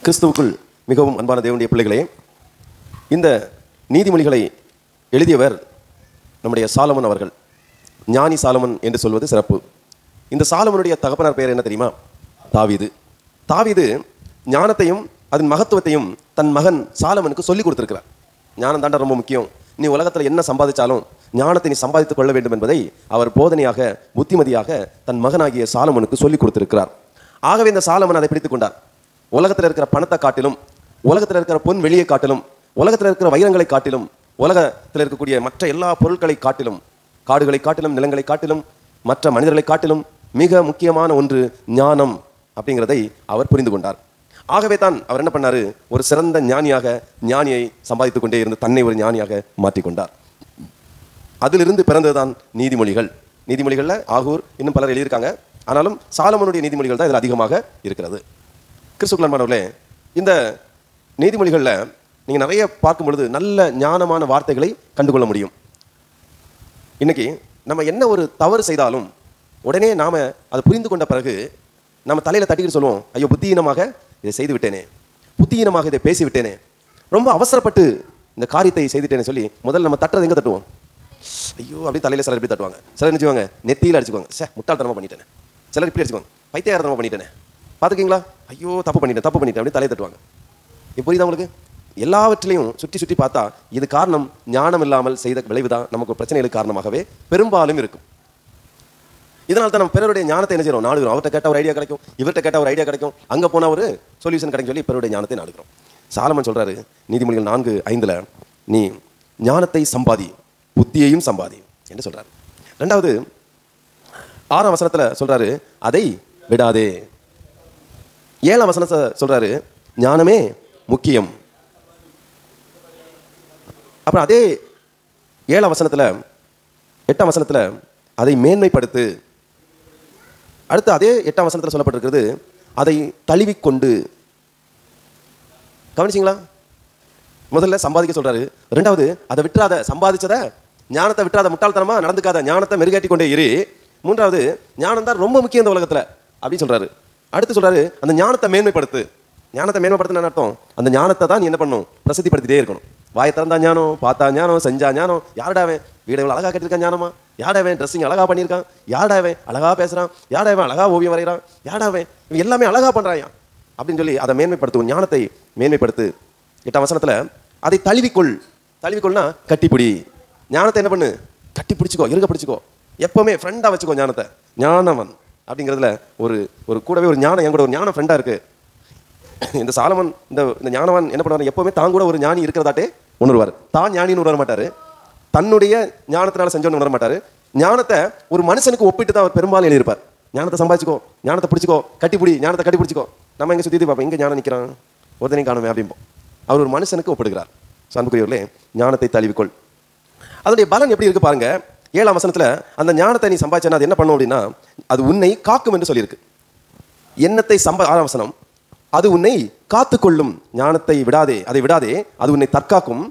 கிறிஸ்துவுக்குள் மிகவும் அன்பான தேவனுடைய பிள்ளைகளே, இந்த நீதிமொழிகளை எழுதியவர் நம்முடைய சாலமன் அவர்கள். ஞானி சாலமன் என்று சொல்வது சிறப்பு. இந்த சாலமனுடைய தகப்பனார் பெயர் என்ன தெரியுமா? தாவீது. தாவீது ஞானத்தையும் அதன் மகத்துவத்தையும் தன் மகன் சாலமனுக்கு சொல்லிக் கொடுத்திருக்கிறார். ஞானம் தாண்டா ரொம்ப முக்கியம், நீ உலகத்தில் என்ன சம்பாதிச்சாலும் ஞானத்தை நீ சம்பாதித்துக் கொள்ள வேண்டும் என்பதை அவர் போதனையாக புத்திமதியாக தன் மகனாகிய சாலமனுக்கு சொல்லிக் கொடுத்திருக்கிறார். ஆகவே இந்த சாலமன் அதை பிடித்துக் கொண்டார். உலகத்தில் இருக்கிற பணத்தை காட்டிலும், உலகத்தில் இருக்கிற பொன் வெளியை காட்டிலும், உலகத்தில் இருக்கிற வைரங்களை காட்டிலும், உலகத்தில் இருக்கக்கூடிய மற்ற எல்லா பொருட்களை காட்டிலும், காடுகளை காட்டிலும், நிலங்களை காட்டிலும், மற்ற மனிதர்களை காட்டிலும் மிக முக்கியமான ஒன்று ஞானம் அப்படிங்கிறதை அவர் புரிந்து கொண்டார். ஆகவே தான் அவர் என்ன பண்ணாரு, ஒரு சிறந்த ஞானியை சம்பாதித்துக் கொண்டே இருந்து தன்னை ஒரு ஞானியாக மாற்றிக்கொண்டார். அதிலிருந்து பிறந்ததுதான் நீதிமொழிகள். நீதிமொழிகளில் ஆகூர் இன்னும் பலர் எழுதியிருக்காங்க. ஆனாலும் சாலமனுடைய நீதிமொழிகள் தான் இதில் அதிகமாக இருக்கிறது. கிறிஸ்துக்குள்ளானவர்களே, இந்த நீதிமொழிகளில் நீங்கள் நிறைய பார்க்கும் பொழுது நல்ல ஞானமான வார்த்தைகளை கண்டுகொள்ள முடியும். இன்னைக்கு நம்ம என்ன ஒரு தவறு செய்தாலும் உடனே நாம் அதை புரிந்து கொண்ட பிறகு நம்ம தலையில் தட்டிக்கிட்டு சொல்லுவோம், ஐயோ புத்தியீனமாக இதை செய்து விட்டேனே, புத்தியீனமாக இதை பேசிவிட்டேனே, ரொம்ப அவசரப்பட்டு இந்த காரியத்தை செய்துட்டேன்னு சொல்லி முதல்ல நம்ம தட்டுறது எங்கே தட்டுவோம்? ஐயோ அப்படி தலையில் சிலர் எப்படி தட்டுவாங்க, சிலர் நினச்சிவாங்க நெத்தியில் அடிச்சுக்குவாங்க, முட்டாள்தனமாக பண்ணிட்டேனே, சிலர் இப்படி அடிச்சுக்குவாங்க, பைத்தியகாரத்தனமாக பண்ணிட்டேனே, பார்த்துக்கிங்களா, ஐயோ தப்பு பண்ணிட்டேன் அப்படி தலையை தட்டுவாங்க. இப்போ புரியுதா உங்களுக்கு? எல்லாவற்றிலையும் சுற்றி சுற்றி பார்த்தா இது காரணம் ஞானம் இல்லாமல் செய்த விளைவு தான் நமக்கு பிரச்சனைகளுக்கு காரணமாகவே பெரும்பாலும் இருக்கும். இதனால தான் நம்ம பிறருடைய ஞானத்தை என்ன செய்யறோம், நாடுகிறோம். அவர்கிட்ட கேட்டால் ஒரு ஐடியா கிடைக்கும், இவர்கிட்ட கேட்டால் ஒரு ஐடியா கிடைக்கும், அங்கே போனால் ஒரு சொல்யூஷன் கிடைக்கும் சொல்லி பிறருடைய ஞானத்தை நாடுகிறோம். சாலமன் சொல்றாரு நீதிமொழிகள் 4:5, நீ ஞானத்தை சம்பாதி, புத்தியையும் சம்பாதி என்று சொல்றாரு. 2வது 6ஆம் வசனத்தில் சொல்றாரு அதை விடாதே. 7ஆம் வசனத்தை சொல்றாரு ஞானமே முக்கியம். அப்புறம் அதே 7ஆம் வசனத்தில் 8ஆம் வசனத்தில் அதை மேன்மைப்படுத்து. அடுத்து அதே 8ஆம் வசனத்தில் சொல்லப்பட்டிருக்கிறது அதை தழுவிக்கொண்டு. கவனிச்சிங்களா? முதல்ல சம்பாதிக்க சொல்றாரு, 2வது அதை விட்டுறாத, சம்பாதிச்சத ஞானத்தை விட்டுறாத, முட்டாள்தனமா நடந்துக்காத, ஞானத்தை மெருகேற்றி கொண்டே இரு. 3வது ஞானம் தான் ரொம்ப முக்கியம் இந்த உலகத்தில் அப்படின்னு சொல்றாரு. அடுத்து சொல்றாரு அந்த ஞானத்தை மேன்மைப்படுத்து. ஞானத்தை மேன்மைப்படுத்தின அர்த்தம் அந்த ஞானத்தை தான் நீ என்ன பண்ணணும், பிரசித்திப்படுத்திட்டே இருக்கணும். வாயை திறந்தா ஞானம், பார்த்தா ஞானம், செஞ்சா ஞானம். யாருடாவே வீடை இவ்வளோ அழகாக கட்டியிருக்கான் ஞானமா, யாடாவன் ட்ரெஸ்ஸிங் அழகாக பண்ணியிருக்கான், யாடாவன் அழகாக பேசுகிறான், யாடாவன் அழகாக ஓவியம் வரைகிறான், யாடாவன் இவன் எல்லாமே அழகாக பண்ணுறாயா அப்படின்னு சொல்லி அதை மேன்மைப்படுத்தும். ஞானத்தை மேன்மைப்படுத்து. 8ஆம் வசனத்தில் அதை தழுவிக்கொள்னா கட்டிப்பிடி. ஞானத்தை என்ன பண்ணு, கட்டி பிடிச்சிக்கோ, இருக்க பிடிச்சிக்கோ, எப்பவுமே ஃப்ரெண்டாக வச்சுக்கோ ஞானத்தை. ஞானவன் அப்படிங்கிறதுல ஒரு கூடவே ஒரு ஞானம், என் கூட ஒரு ஞானம் ஃப்ரெண்டாக இருக்கு. இந்த சாலமன் இந்த ஞானவன் என்ன பண்ணுவார், எப்பவுமே தான் கூட ஒரு ஞானி இருக்கிறதாட்டே உணர்வார். தான் ஞானின்னு உணர மாட்டார், தன்னுடைய ஞானத்தினால செஞ்சோன்னு உணர மாட்டார். ஞானத்தை ஒரு மனுஷனுக்கு ஒப்பிட்டு தான் அவர் பெரும்பாலும் எழுதியிருப்பார். ஞானத்தை சம்பாதிச்சிக்கோ, ஞானத்தை பிடிச்சிக்கோ, கட்டிப்பிடி, ஞானத்தை கட்டி பிடிச்சிக்கோ. நம்ம எங்கே சுற்றி பார்ப்போம், இங்கே ஞானம் நிற்கிறான், ஒருத்தனையும் காணுமே அப்படிம்போம். அவர் ஒரு மனுஷனுக்கு ஒப்பிடுகிறார். அன்புக்குரியவர்களே, ஞானத்தை தழுவிக்கொள். அதனுடைய பலன் எப்படி இருக்கு பாருங்க. 7ஆம் வசனத்தில் அந்த ஞானத்தை நீ சம்பாதிச்சனா அது என்ன பண்ணும் அப்படின்னா அது உன்னை காக்கும் என்று சொல்லியிருக்கு. எண்ணத்தை 6ஆம் வசனம், அது உன்னை காத்துக்கொள்ளும். ஞானத்தை விடாதே, அதை விடாதே, அது உன்னை தற்காக்கும்.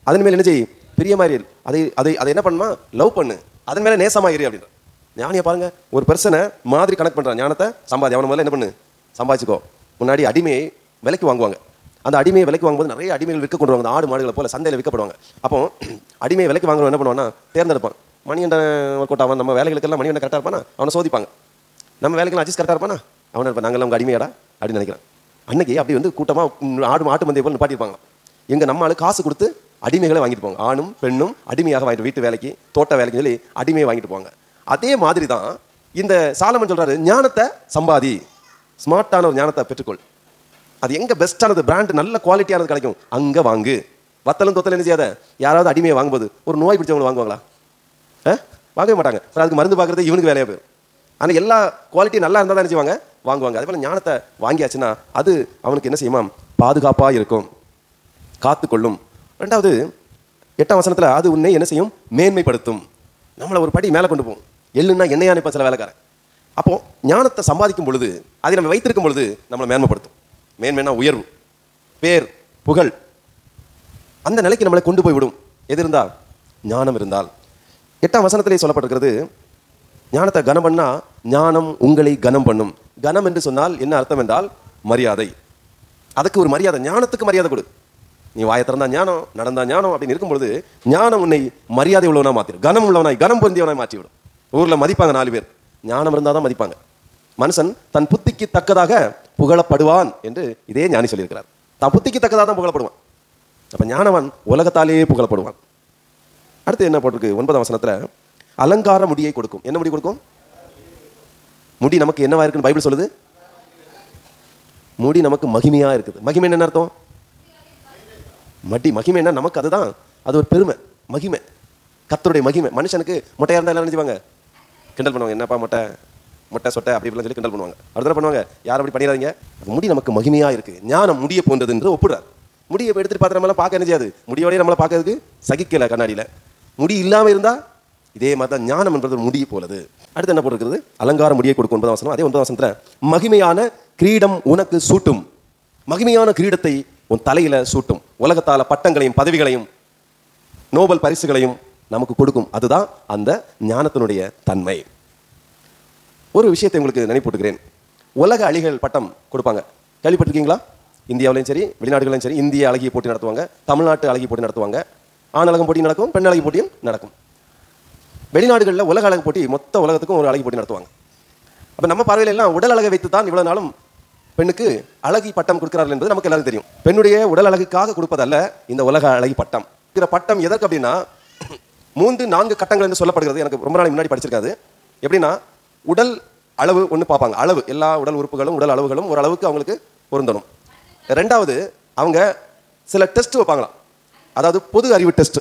அதன் மேல் என்ன செய், பிரியமாயிரு, அதை என்ன பண்ணுமா, லவ் பண்ணு, அதன் மேலே நேசமாயிரு அப்படின்ற. ஞானியை பாருங்க, ஒரு பர்சனை மாதிரி கனெக்ட் பண்ணுறான். ஞானத்தை சம்பாதி, அவனை முதல்ல என்ன பண்ணு, சம்பாதிச்சுக்கோ. முன்னாடி அடிமையை விலைக்கு வாங்குவாங்க. அந்த அடிமையை விலைக்கு வாங்கும்போது நிறைய அடிமைகள் விற்க கொண்டு வாங்க, ஆடு மாடுகளை போல சந்தையில் விற்கப்படுவாங்க. அப்போ அடிமையை விலைக்கு வாங்குறவன் என்ன பண்ணுவான்னா தேர்ந்தெடுப்பான். மணிகண்ட ஒர்க் அவன் நம்ம வேலைகளுக்கெல்லாம் மணிகண்ட கரெக்டாக இருப்பானா, அவனை சோதிப்பாங்க. நம்ம வேலைக்கெல்லாம் அட்ஜஸ்ட் கரெக்டாக இருப்பானா, அவனை இருப்பான், நாங்கள் உங்கள் அடிமையாடா அப்படின்னு நினைக்கிறேன். அன்னைக்கு அப்படி கூட்டமாக ஆட்டு மந்தையை போல் நிப்பாட்டியிருப்பாங்க. எங்க நம்ம ஆளு காசு கொடுத்து அடிமைகளை வாங்கிட்டு போவாங்க. ஆணும் பெண்ணும் அடிமையாக வாங்கிட்டு, வீட்டு வேலைக்கு தோட்ட வேலைக்கு சொல்லி அடிமையை வாங்கிட்டு போவாங்க. அதே மாதிரி தான் இந்த சாலமன் சொல்றாரு, ஞானத்தை சம்பாதி, ஸ்மார்ட்டான ஒரு ஞானத்தை பெற்றுக்கொள். அது எங்க பெஸ்டானது, பிராண்ட் நல்ல குவாலிட்டியானது கிடைக்கும், அங்க வாங்கு. வத்தலும் தொத்தலும் என்ன செய்யாத. யாராவது அடிமையை வாங்கும்போது ஒரு நோய் பிடிச்சவங்க வாங்குவாங்களா? வாங்கவே மாட்டாங்க. அதுக்கு மருந்து பார்க்கறது இவனுக்கு வேலையாக போயிடும். ஆனால் எல்லா குவாலிட்டி நல்லா இருந்தால் தான் என்ன செய்வாங்க, வாங்குவாங்க. அதே போல் ஞானத்தை வாங்கியாச்சுன்னா அது அவனுக்கு என்ன செய்யுமா, பாதுகாப்பாக இருக்கும், காத்துக்கொள்ளும். 2வது 8ஆம் வசனத்தில் அது உன்னை என்ன செய்யும், மேன்மைப்படுத்தும். நம்மளை ஒரு படி மேலே கொண்டு போகும். எள்ளுன்னா எண்ணெயா நிற்ப சில வேலைக்காரன். அப்போ ஞானத்தை சம்பாதிக்கும் பொழுது, அதை நம்ம வைத்திருக்கும் பொழுது நம்மளை மேன்மைப்படுத்தும். மேன்மைனா உயர்வு, பேர், புகழ், அந்த நிலைக்கு நம்மளை கொண்டு போய் விடும். எது இருந்தால், ஞானம் இருந்தால். 8ஆம் வசனத்திலே சொல்லப்பட்டிருக்கிறது ஞானத்தை கனம் பண்ணா ஞானம் உங்களை கனம் பண்ணும். கனம் என்று சொன்னால் என்ன அர்த்தம் என்றால் மரியாதை. அதுக்கு ஒரு மரியாதை, ஞானத்துக்கு மரியாதை கொடு. நீ வாயை திறந்தா ஞானம், நடந்தா ஞானம் அப்படின்னு இருக்கும்பொழுது ஞானம் உன்னை மரியாதை உள்ளவனா மாத்திடும், கனம் உள்ளவனாய், கனம் பொருந்தியவனாய் மாற்றிவிடும். ஊர்ல மதிப்பாங்க 4 பேர், ஞானம் இருந்தால் தான் மதிப்பாங்க. மனுஷன் தன் புத்திக்கு தக்கதாக புகழப்படுவான் என்று இதே ஞானி சொல்லியிருக்கிறார். தான் புத்திக்கு தக்கதாக தான் புகழப்படுவான். அப்ப ஞானவன் உலகத்தாலேயே புகழப்படுவான். அடுத்து என்ன போட்டிருக்கு 9ஆம் வசனத்துல, அலங்கார முடியை கொடுக்கும். என்ன முடி கொடுக்கும்? முடி நமக்கு என்னவா இருக்குன்னு பைபிள் சொல்லுது? முடி நமக்கு மகிமையா இருக்குது. மகிமை என்ன அர்த்தம்? மகிமை என்ன? நமக்கு அதுதான், அது ஒரு பெருமை, மகிமை, கர்த்தருடைய மகிமை. மனுஷனுக்கு மொட்டையா இருந்தா எல்லாரும் நினைச்சுவாங்க, கிண்டல் பண்ணுவாங்க. என்னப்பா மொட்டை, மொட்டை சொட்டை அப்படி இப்படின்னு சொல்லி கிண்டல் பண்ணுவாங்க. அடுத்த பண்ணுவாங்க, யாரும் அப்படி பண்ணிடாதீங்க. முடி நமக்கு மகிமையா இருக்கு. ஞானம் முடிய போன்றது என்று ஒப்புறார். முடியை எடுத்துட்டு பார்த்து நம்மளாம் பார்க்க என்ன செய்யாது, முடியோடய நம்மளை பார்க்கறதுக்கு சகிக்கல கண்ணாடியில. முடி இல்லாம இருந்தா இதே மாதிரி தான் ஞானம் என்பது முடிய போலது. அடுத்து என்ன போட்டிருக்கிறது? அலங்கார முடியை கொடுக்கும். 9ஆம் வசனம். அதே 9ஆம் வசனத்துல, மகிமையான கிரீடம் உனக்கு சூட்டும். மகிமையான கிரீடத்தை உன் தலையில சூட்டும். உலகத்தால பட்டங்களையும் பதவிகளையும் நோபல் பரிசுகளையும் நமக்கு கொடுக்கும். அதுதான் அந்த ஞானத்தினுடைய தன்மை. ஒரு விஷயத்தை உங்களுக்கு நினைப்பூட்டுகிறேன். உலக அழகிகள் பட்டம் கொடுப்பாங்க, கேள்விப்பட்டிருக்கீங்களா? இந்தியாவிலையும் சரி வெளிநாடுகளையும் சரி இந்திய அழகிய போட்டி நடத்துவாங்க, தமிழ்நாட்டு அழகிய போட்டி நடத்துவாங்க, ஆண் அழகு போட்டி நடக்கும், பெண் அழகு போட்டியும் நடக்கும். வெளிநாடுகளில் உலக அழகு போட்டி மொத்த உலகத்துக்கும் ஒரு அழகி போட்டி நடத்துவாங்க. அப்போ நம்ம பார்வையில் எல்லாம் உடல் அழகை வைத்து தான் இவ்வளவு நாளும் பெண்ணுக்கு அழகி பட்டம் கொடுக்கிறார்கள் என்பது நமக்கு எல்லாரும் தெரியும். பெண்ணுடைய உடல் அழகுக்காக கொடுப்பதல்ல இந்த உலக அழகி பட்டம். இருக்கிற பட்டம் எதற்கு அப்படின்னா 3-4 கட்டங்கள் என்று சொல்லப்படுகிறது. எனக்கு ரொம்ப நாள் முன்னாடி படிச்சிருக்காது. எப்படின்னா, உடல் அளவு ஒன்று பார்ப்பாங்க, அளவு எல்லா உடல் உறுப்புகளும் உடல் அளவுகளும் ஒரு அளவுக்கு அவங்களுக்கு பொருந்தணும். 2வது அவங்க சில டெஸ்ட் வைப்பாங்களாம், அதாவது பொது அறிவு டெஸ்ட்.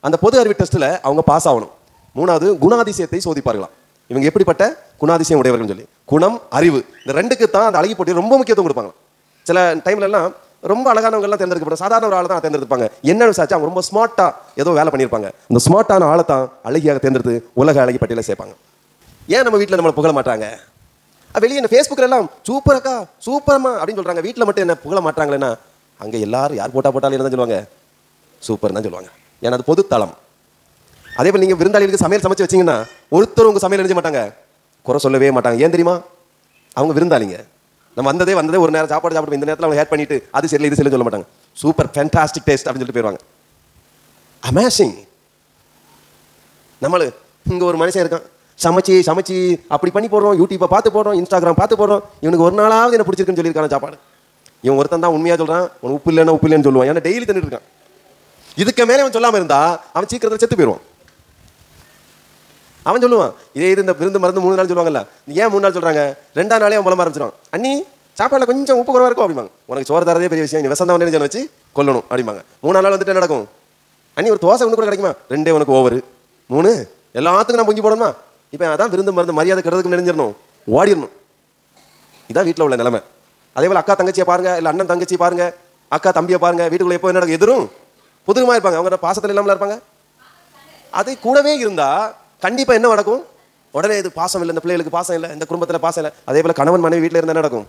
அந்த பொது அறிவு டெஸ்ட்டில் அவங்க பாஸ் ஆகணும். 3வது குணாதிசயத்தை சோதிப்பார்களாம். இவங்க எப்படிப்பட்ட குணாதிசயம் உடையவர்கள் சொல்லி, குணம் அறிவு, இந்த 2க்கு தான் அந்த அழகி போட்டி ரொம்ப முக்கியத்துவம் கொடுப்பாங்க. சில டைம்ல எல்லாம் ரொம்ப அழகானவங்க எல்லாம் தேர்ந்தெடுக்கப்படும், சாதாரண ஒரு ஆளை தான் தேர்ந்தெடுப்பாங்க. என்ன விசாரிச்சா அவங்க ரொம்ப ஸ்மார்ட்டா ஏதோ வேலை பண்ணியிருப்பாங்க. இந்த ஸ்மார்ட்டான ஆளை தான் அழகியாக தேர்ந்தெடுத்து உலக அழகி பட்டியல சேர்ப்பாங்க. ஏன் நம்ம வீட்டில் நம்மளை புகழ மாட்டாங்க? வெளியே என்ன ஃபேஸ்புக்கில் எல்லாம் சூப்பரக்கா சூப்பரம்மா அப்படின்னு சொல்றாங்க, வீட்டில் மட்டும் என்ன புகழ மாட்டாங்களேன்னா, அங்கே எல்லாரும் யார் போட்டாலும் என்ன சொல்லுவாங்க? சூப்பர் தான் சொல்லுவாங்க. ஏன்னா அது பொது தளம். அதே போல் நீங்கள் விருந்தாளிகளுக்கு சமையல் சமைச்சு வச்சிங்கன்னா ஒருத்தர் உங்கள் சமையல் நினைச்ச மாட்டாங்க, குறை சொல்லவே மாட்டாங்க. ஏன் தெரியுமா? அவங்க விருந்தாளிங்க. நம்ம வந்ததே ஒரு நேரம் சாப்பாடு சாப்பிட்டு இந்த நேரத்தில் அவங்க ஹேட் பண்ணிட்டு அது சரியில்லை இது சரியில்லை சொல்ல மாட்டாங்க. சூப்பர் ஃபேண்டாஸ்டிக் டேஸ்ட் அப்படின்னு சொல்லிட்டு போயிடுவாங்க. அமேசிங். நம்மளு இங்கே ஒரு மனுஷன் இருக்கான், சமைச்சு அப்படி பண்ணி போடுறோம், யூடியூப்பை பார்த்து போடுறோம், இன்ஸ்டாகிராம் பார்த்து போடுறோம். இவனுக்கு ஒரு நாளாவது என்ன பிடிச்சிருக்குன்னு சொல்லியிருக்கான சாப்பாடு. இவன் ஒருத்தன் தான் உண்மையாக சொல்கிறான், உன் உப்பு இல்லைன்னு சொல்லுவான். ஏன்னா டெய்லி தந்துட்டு இருக்கான். இதுக்கு மேலே அவன் சொல்லாமல் இருந்தா அவன் சீக்கிரத்தில் செத்து போயிடுவான். அவன் சொல்லுவான், இதே இது இந்த விருந்து மருந்து 3 நாள் சொல்லுவாங்கல்ல, ஏன் 3 நாள் சொல்றாங்க? 2ஆம் நாளே அவன் புலம்ப ஆரம்பிச்சிடும். அண்ணி சாப்பாடுல கொஞ்சம் உப்பு குறைவா இருக்கும் அப்படிம்பாங்க. உனக்கு சோறு தரதே பெரிய விஷயம், நீ விசந்தவனே ஜன வச்சு கொல்லணும் அப்படிம்பாங்க. 3ஆம் நாள் வந்துட்டு நடக்கும், அண்ணி ஒரு தோசை ஒன்று கூட கிடைக்குமா? 2 உனக்கு ஓவர், 3 எல்லாத்துக்கும் நான் பொங்கி போடணுமா? இப்போ அதான் விருந்து மருந்து மரியாதை கெடுறதுக்கு நெறிஞ்சிடணும், ஓடிடணும். இதான் வீட்டில் உள்ள நிலைமை. அதே போல் அக்கா தங்கச்சியை பாருங்க, இல்லை அண்ணன் தங்கச்சி பாருங்க, அக்கா தம்பியை பாருங்க, வீட்டுக்குள்ள எப்போ என்ன எதிரும் புதுமா இருப்பாங்க, அவங்க பாசத்தில் இல்லாமல் இருப்பாங்க. அது கூடவே இருந்தா கண்டிப்பா என்ன நடக்கும்? உடனே இது பாசம் இல்லை, இந்த பிள்ளைகளுக்கு பாசம் இல்லை, இந்த குடும்பத்தில் பாசம் இல்லை. அதே போல கணவன் மனைவி வீட்டில் இருந்தா என்ன நடக்கும்?